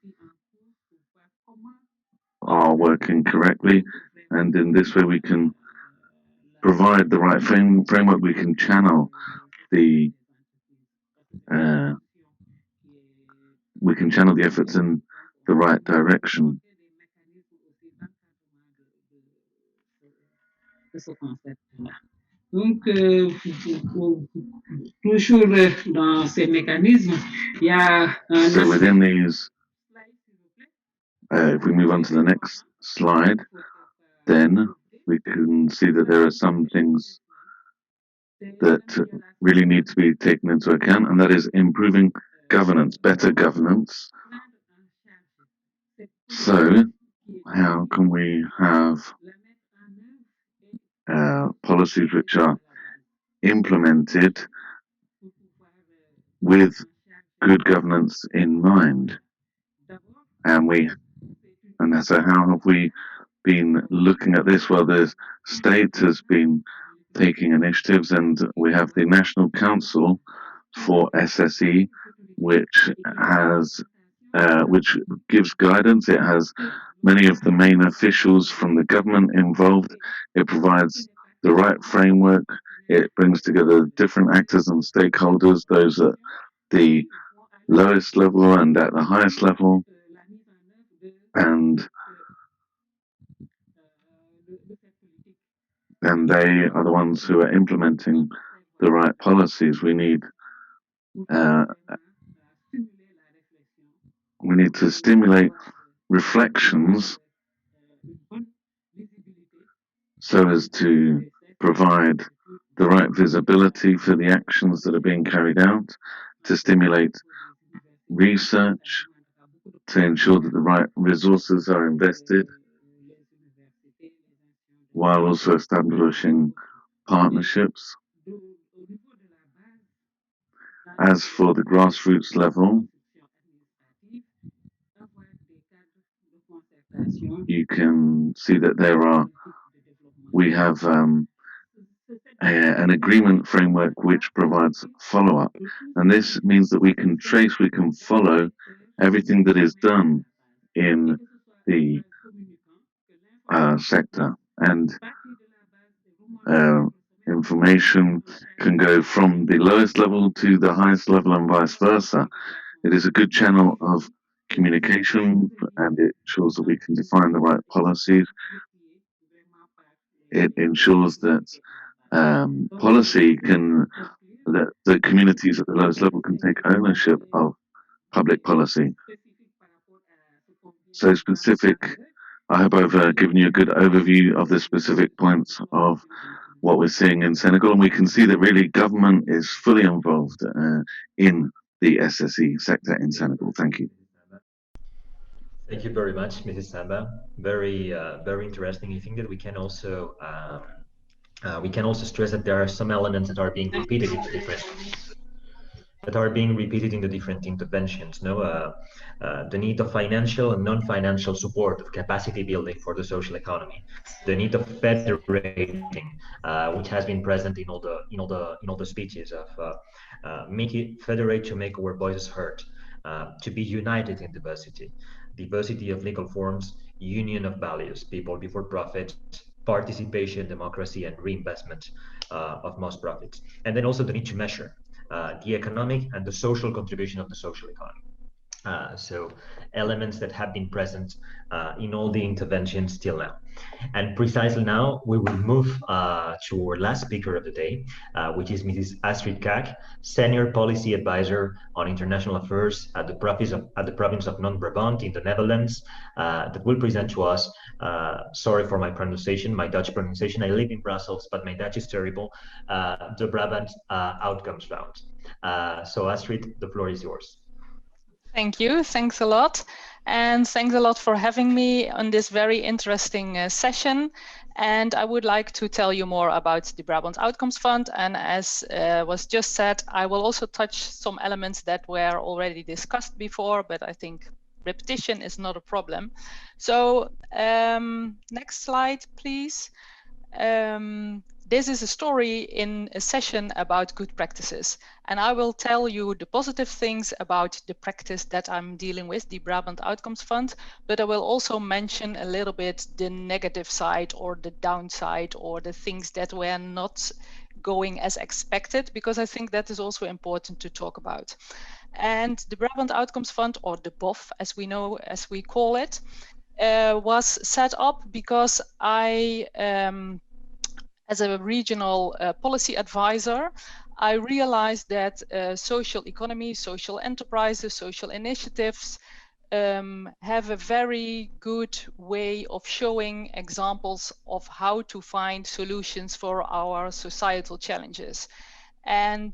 are working correctly, and in this way we can provide the right framework. We can channel the efforts in the right direction. Donc, toujours dans ces mécanismes, il y a un So within these, if we move on to the next slide, then we can see that there are some things that really need to be taken into account, and that is improving governance, better governance. So, how can we have policies which are implemented with good governance in mind? And so how have we been looking at this? Well, the state has been taking initiatives, and we have the National Council for SSE, which gives guidance. It has many of the main officials from the government involved. It provides the right framework. It brings together different actors and stakeholders, those at the lowest level and at the highest level, and they are the ones who are implementing the right policies. We need to stimulate reflections so as to provide the right visibility for the actions that are being carried out, to stimulate research, to ensure that the right resources are invested, while also establishing partnerships. As for the grassroots level, you can see that we have an agreement framework which provides follow-up, and this means that we can follow everything that is done in the sector, and information can go from the lowest level to the highest level and vice versa. It is a good channel of communication, and it ensures that we can define the right policies. It ensures that that the communities at the lowest level can take ownership of public policy. So I hope I've given you a good overview of the specific points of what we're seeing in Senegal, and we can see that really government is fully involved in the SSE sector in Senegal. Thank you. Thank you very much, Mrs. Samba. Very, very interesting. I think that we can also stress that there are some elements that are being repeated in the different interventions. The need of financial and non-financial support of capacity building for the social economy, the need of federating, which has been present in all the speeches of federate to make our voices heard, to be united in diversity of legal forms, union of values, people before profit, participation, democracy, and reinvestment of most profits. And then also the need to measure the economic and the social contribution of the social economy. So elements that have been present in all the interventions till now. And precisely now, we will move to our last speaker of the day, which is Mrs. Astrid Kaak, Senior Policy Advisor on International Affairs at the province of Non-Brabant in the Netherlands, that will present to us, sorry for my pronunciation, my Dutch pronunciation, I live in Brussels, but my Dutch is terrible, the Brabant Outcomes Round. So Astrid, the floor is yours. Thank you. Thanks a lot. And thanks a lot for having me on this very interesting session. And I would like to tell you more about the Brabant Outcomes Fund. And as was just said, I will also touch some elements that were already discussed before, but I think repetition is not a problem. So next slide, please. This is a story in a session about good practices, and I will tell you the positive things about the practice that I'm dealing with, the Brabant Outcomes Fund, but I will also mention a little bit the negative side or the downside or the things that were not going as expected, because I think that is also important to talk about. And the Brabant Outcomes Fund, or the BOF as we call it, was set up because I as a regional policy advisor, I realized that social economy, social enterprises, social initiatives have a very good way of showing examples of how to find solutions for our societal challenges. And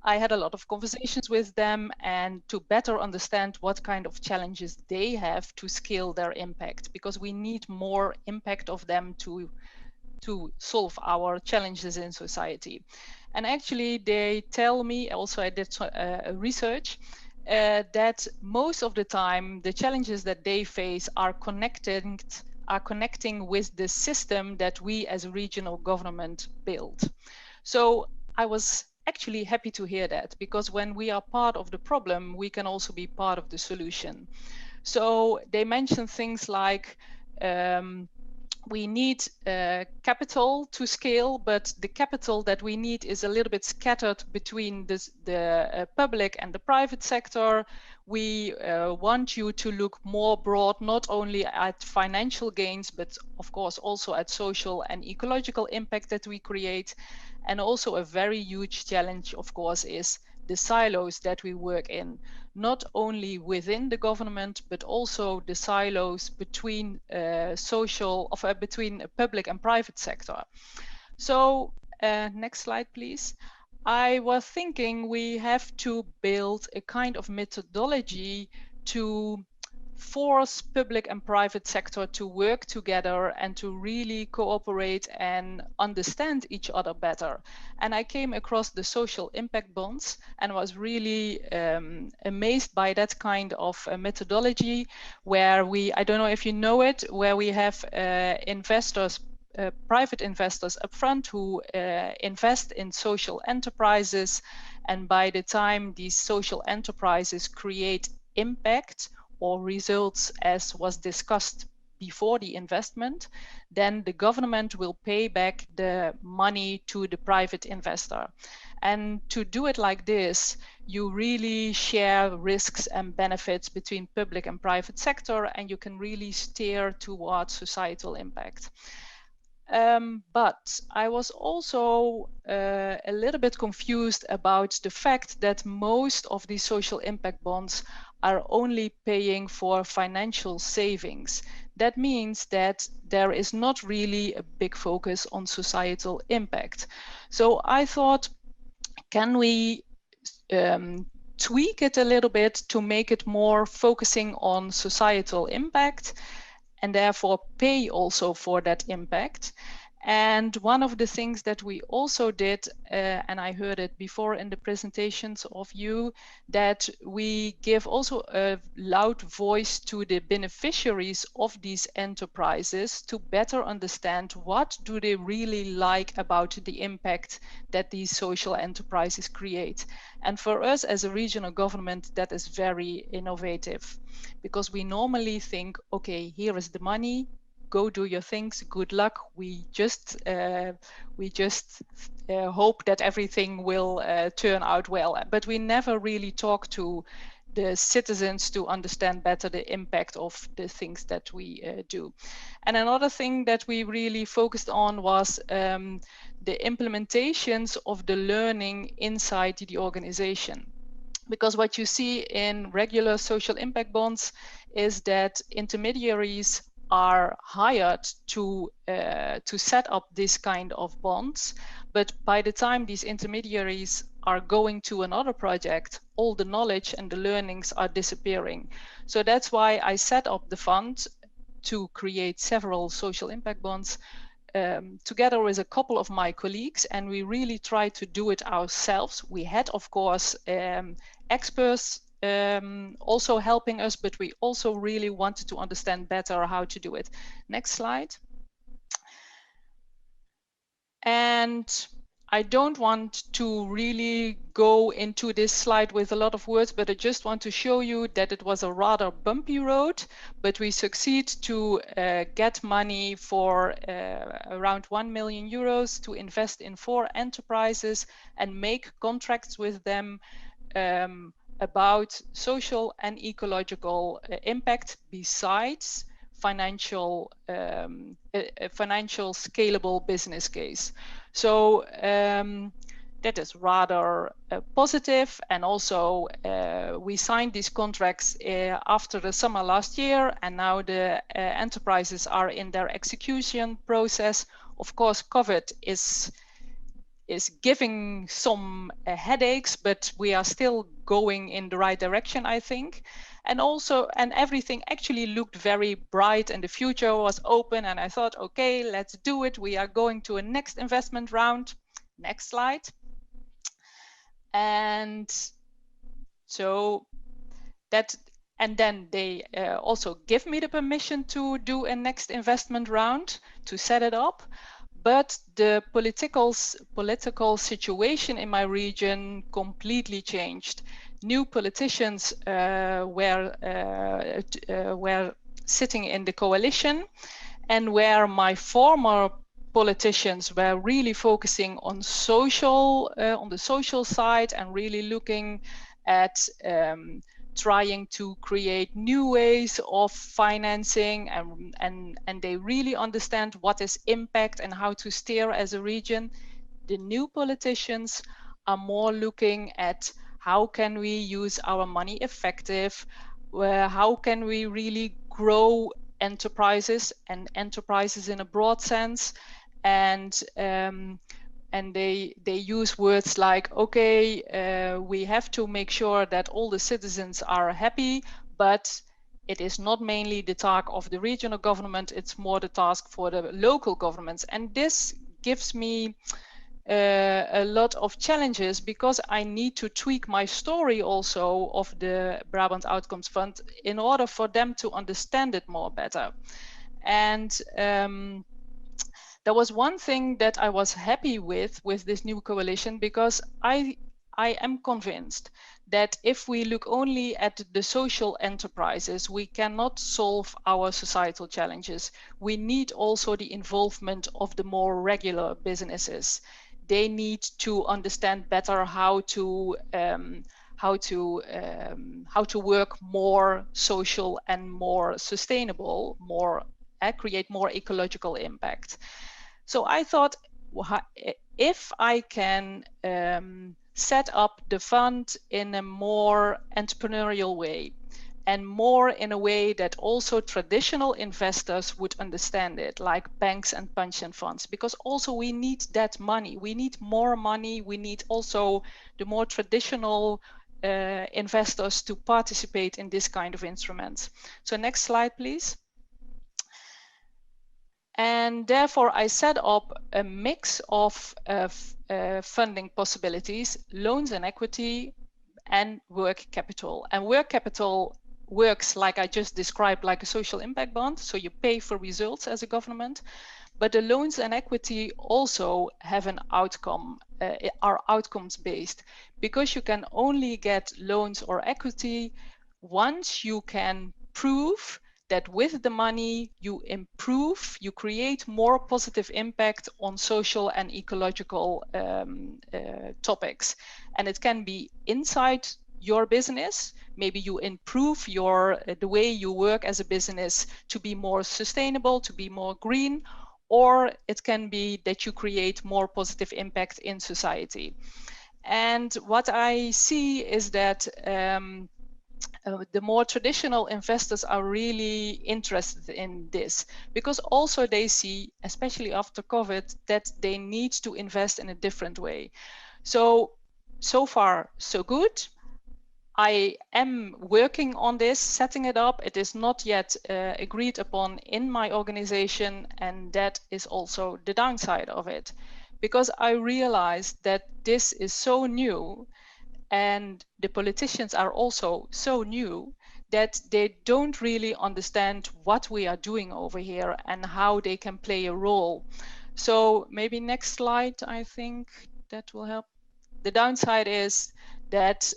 I had a lot of conversations with them and to better understand what kind of challenges they have to scale their impact, because we need more impact of them to solve our challenges in society. And actually they tell me, also I did research, that most of the time the challenges that they face are connecting with the system that we as a regional government build. So I was actually happy to hear that, because when we are part of the problem, we can also be part of the solution. So they mentioned things like we need capital to scale, but the capital that we need is a little bit scattered between the public and the private sector. We want you to look more broad, not only at financial gains, but of course also at social and ecological impact that we create. And also a very huge challenge, of course, is the silos that we work in, not only within the government, but also the silos between between public and private sector. So next slide, please. I was thinking we have to build a kind of methodology to force public and private sector to work together and to really cooperate and understand each other better. And I came across the social impact bonds and was really amazed by that kind of methodology, where I don't know if you know it, where we have investors, private investors upfront who invest in social enterprises. And by the time these social enterprises create impact or results as was discussed before the investment, then the government will pay back the money to the private investor. And to do it like this, you really share risks and benefits between public and private sector, and you can really steer towards societal impact. But I was also a little bit confused about the fact that most of these social impact bonds are only paying for financial savings. That means that there is not really a big focus on societal impact. So I thought, can we tweak it a little bit to make it more focusing on societal impact and therefore pay also for that impact? And one of the things that we also did, and I heard it before in the presentations of you, that we give also a loud voice to the beneficiaries of these enterprises to better understand what do they really like about the impact that these social enterprises create. And for us as a regional government, that is very innovative, because we normally think, okay, here is the money, go do your things, good luck. We just hope that everything will turn out well. But we never really talk to the citizens to understand better the impact of the things that we do. And another thing that we really focused on was the implementations of the learning inside the organization. Because what you see in regular social impact bonds is that intermediaries are hired to set up this kind of bonds, but by the time these intermediaries are going to another project, all the knowledge and the learnings are disappearing. So that's why I set up the fund to create several social impact bonds together with a couple of my colleagues, and we really tried to do it ourselves. We had, of course, experts also helping us, but we also really wanted to understand better how to do it. Next slide. And I don't want to really go into this slide with a lot of words, but I just want to show you that it was a rather bumpy road, but we succeed to get money for around 1 million euros to invest in 4 enterprises and make contracts with them about social and ecological impact besides financial a financial scalable business case. So that is rather positive. And also we signed these contracts after the summer last year, and now the enterprises are in their execution process. Of course, COVID is giving some headaches, but we are still going in the right direction, I think. And also, and everything actually looked very bright and the future was open, and I thought, okay, let's do it. We are going to a next investment round. Next slide. And so that, and then they also give me the permission to do a next investment round, to set it up. But the political situation in my region completely changed. New politicians were sitting in the coalition, and where my former politicians were really focusing on social, on the social side, and really looking at trying to create new ways of financing, and they really understand what is impact and how to steer as a region. The new politicians are more looking at how can we use our money effective, how can we really grow enterprises, and enterprises in a broad sense, and they use words like, okay, we have to make sure that all the citizens are happy, but it is not mainly the task of the regional government, it's more the task for the local governments. And this gives me a lot of challenges, because I need to tweak my story also of the Brabant Outcomes Fund in order for them to understand it more better. And there was one thing that I was happy with this new coalition, because I am convinced that if we look only at the social enterprises, we cannot solve our societal challenges. We need also the involvement of the more regular businesses. They need to understand better how to work more social and more sustainable, more create more ecological impact. So I thought, if I can set up the fund in a more entrepreneurial way, and more in a way that also traditional investors would understand it, like banks and pension funds, because also we need that money. We need more money. We need also the more traditional investors to participate in this kind of instruments. So next slide, please. And therefore, I set up a mix of funding possibilities, loans and equity, and work capital. And work capital works, like I just described, like a social impact bond. So you pay for results as a government. But the loans and equity also have an outcome, are outcomes based, because you can only get loans or equity once you can prove that with the money you improve, you create more positive impact on social and ecological topics. And it can be inside your business. Maybe you improve the way you work as a business to be more sustainable, to be more green, or it can be that you create more positive impact in society. And what I see is that the more traditional investors are really interested in this, because also they see, especially after COVID, that they need to invest in a different way. So far, so good. I am working on this, setting it up. It is not yet agreed upon in my organization, and that is also the downside of it, because I realized that this is so new, and the politicians are also so new, that they don't really understand what we are doing over here and how they can play a role. So maybe next slide, I think that will help. The downside is that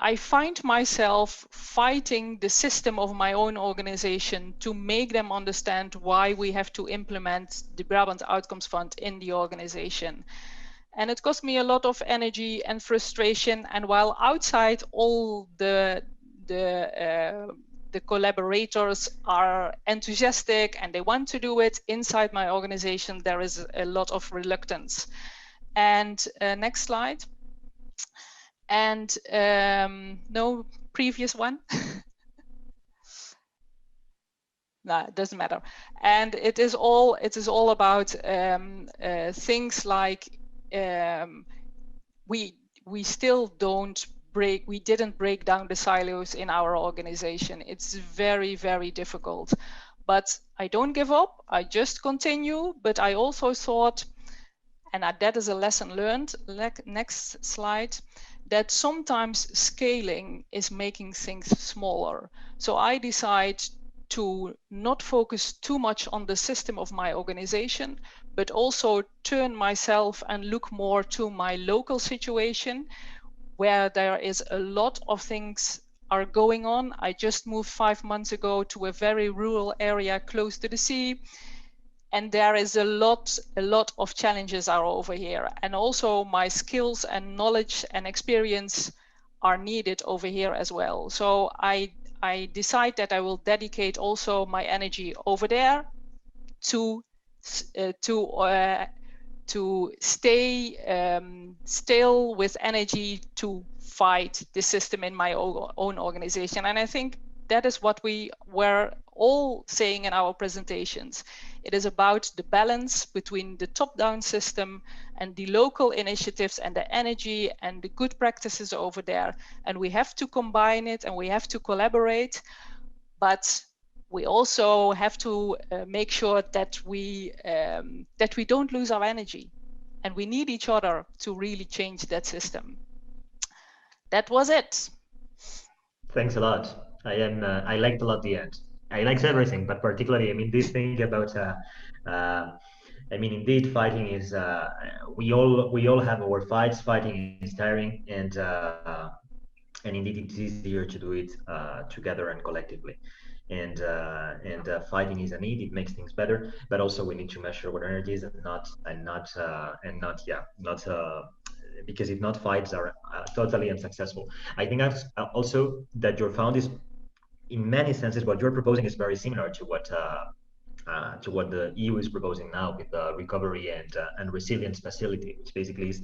I find myself fighting the system of my own organization to make them understand why we have to implement the Brabant Outcomes Fund in the organization. And it cost me a lot of energy and frustration. And while outside all the the collaborators are enthusiastic and they want to do it. Inside my organization, there is a lot of reluctance. And next slide. And no previous one. No, it doesn't matter. And it is all about things like we still didn't break down the silos in our organization. It's very, very difficult. But I don't give up. I just continue. But I also thought, and that is a lesson learned. Next slide. That sometimes scaling is making things smaller. So I decide to not focus too much on the system of my organization, but also turn myself and look more to my local situation where there is a lot of things are going on. I just moved 5 months ago to a very rural area close to the sea. And there is a lot of challenges are over here. And also my skills and knowledge and experience are needed over here as well. So I decide that I will dedicate also my energy over there to stay still with energy to fight the system in my own organization. And I think that is what we were all saying in our presentations. It is about the balance between the top-down system and the local initiatives and the energy and the good practices over there. And we have to combine it and we have to collaborate, but we also have to make sure that we don't lose our energy, and we need each other to really change that system. That was it. Thanks a lot. I liked a lot the end. I liked everything, but particularly, I mean, this thing about, I mean, indeed, fighting is, we all have our fights. Fighting is tiring, and indeed, it's easier to do it together and collectively. And fighting is a need. It makes things better, but also we need to measure our energies and not because if not, fights are totally unsuccessful. I think also that your found is, in many senses, what you're proposing is very similar to what the EU is proposing now with the recovery and resilience facility, which basically is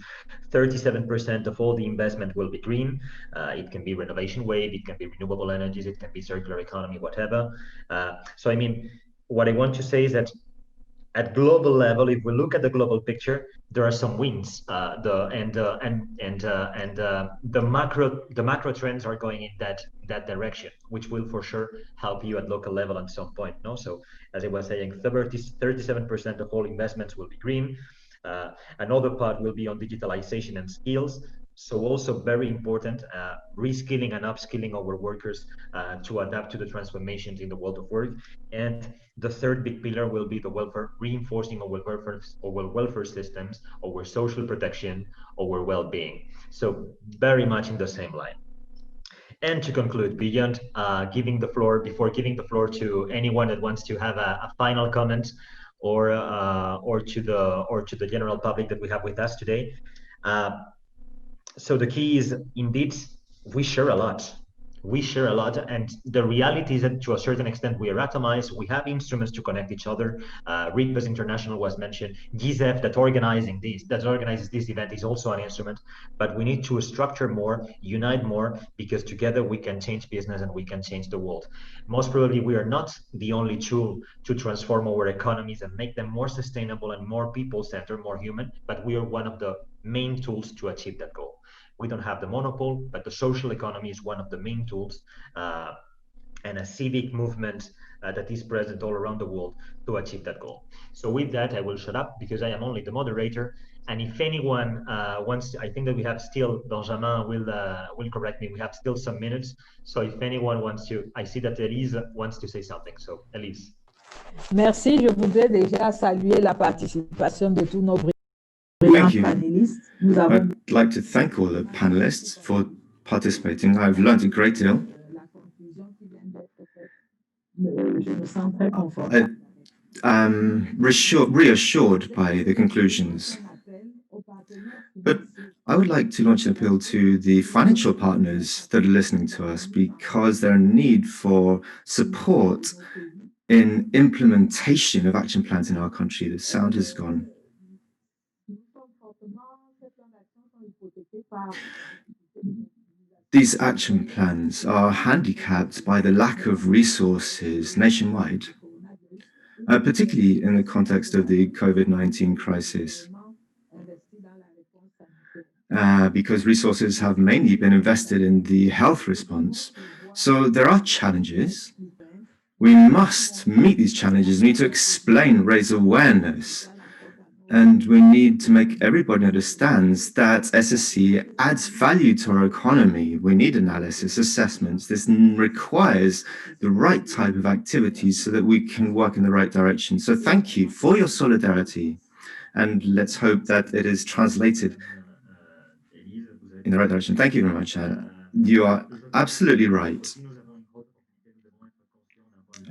37% of all the investment will be green. It can be renovation wave, it can be renewable energies, it can be circular economy, whatever. So I mean, what I want to say is that at global level, if we look at the global picture, there are some wins. The macro trends are going in that direction, which will for sure help you at local level at some point. No, so as I was saying, 37% of all investments will be green. Another part will be on digitalization and skills. So also very important, reskilling and upskilling our workers to adapt to the transformations in the world of work. And the third big pillar will be the welfare, reinforcing our welfare systems, our social protection, our well-being. So very much in the same line. And to conclude, beyond before giving the floor to anyone that wants to have a final comment, or to the general public that we have with us today. So the key is, indeed, we share a lot. We share a lot, and the reality is that to a certain extent we are atomized. We have instruments to connect each other. RIPAS International was mentioned. GISEF that organizes this event is also an instrument, but we need to structure more, unite more, because together we can change business and we can change the world. Most probably we are not the only tool to transform our economies and make them more sustainable and more people-centered, more human, but we are one of the main tools to achieve that goal. We don't have the monopoly, but the social economy is one of the main tools, and a civic movement that is present all around the world to achieve that goal. So with that, I will shut up because I am only the moderator. And if anyone wants, I think that we have still, Benjamin will correct me, we have still some minutes. So if anyone wants to, I see that Elise wants to say something. So Elise. Merci, je voudrais déjà saluer la participation de tous nos Thank you. panélistes. I'd like to thank all the panelists for participating. I've learned a great deal. Je me sens très confortable. Reassured by the conclusions. But I would like to launch an appeal to the financial partners that are listening to us, because there are need for support in implementation of action plans in our country. The sound has gone. These action plans are handicapped by the lack of resources nationwide, particularly in the context of the COVID-19 crisis, because resources have mainly been invested in the health response. So there are challenges. We must meet these challenges. We need to explain, raise awareness, and we need to make everybody understands that SSE adds value to our economy. We need analysis, assessments. This requires the right type of activities so that we can work in the right direction. So thank you for your solidarity, and let's hope that it is translated in the right direction. Thank you very much. You are absolutely right.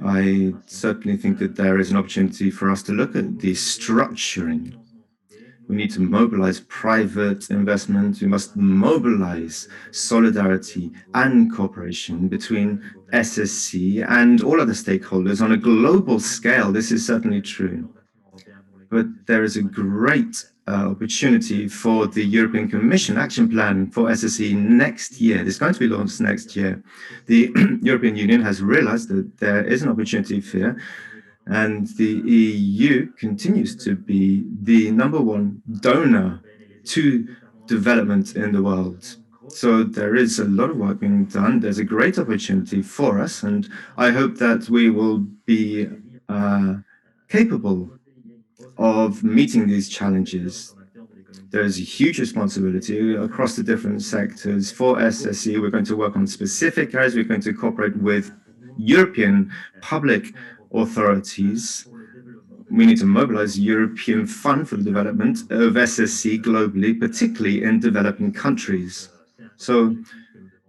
I certainly think that there is an opportunity for us to look at the structuring. We need to mobilize private investment. We must mobilize solidarity and cooperation between SSC and all other stakeholders on a global scale. This is certainly true. But there is a great opportunity for the European Commission action plan for SSE next year. It's going to be launched next year. The European Union has realized that there is an opportunity here, and the EU continues to be the #1 donor to development in the world. So there is a lot of work being done. There's a great opportunity for us, and I hope that we will be capable of meeting these challenges. There is a huge responsibility across the different sectors for SSE. We're going to work on specific areas. We're going to cooperate with European public authorities. We need to mobilize European fund for the development of SSE globally, particularly in developing countries. So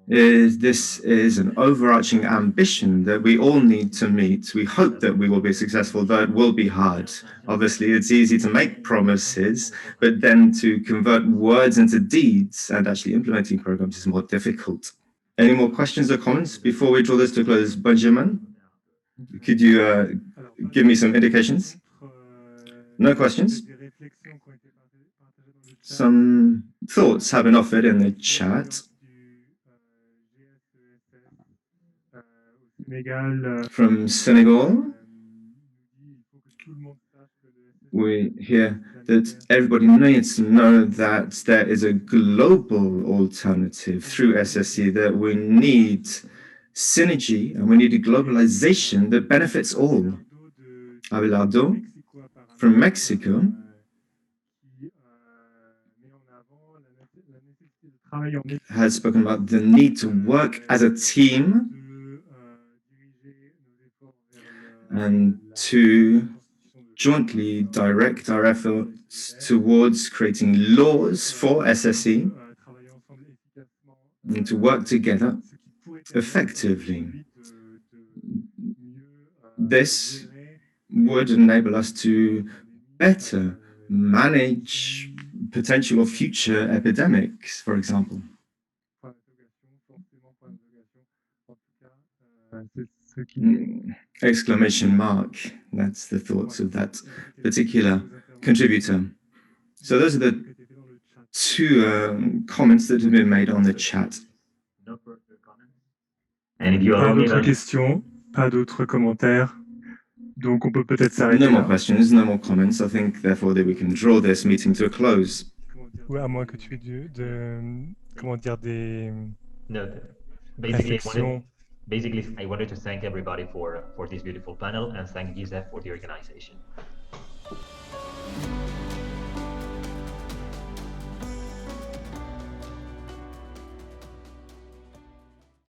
this is an overarching ambition that we all need to meet. We hope that we will be successful, though it will be hard. Obviously, it's easy to make promises, but then to convert words into deeds and actually implementing programs is more difficult. Any more questions or comments before we draw this to a close? Benjamin, could you give me some indications? No questions? Some thoughts have been offered in the chat. From Senegal, we hear that everybody needs to know that there is a global alternative through SSE, that we need synergy and we need a globalization that benefits all. Abelardo from Mexico has spoken about the need to work as a team and to jointly direct our efforts towards creating laws for SSE and to work together effectively. This would enable us to better manage potential or future epidemics, for example. Exclamation mark. That's the thoughts of that particular contributor. So those are the two comments that have been made on the chat. And if you allow me, Pas d'autres questions, pas d'autres commentaires. Donc on peut peut-être s'arrêter No là. more questions, no more comments. I think therefore that we can draw this meeting to a close. Ouais, à moins que tu aies comment dire, des no, basically, réflexions. I wanted to thank everybody for this beautiful panel and thank Gisèle for the organization.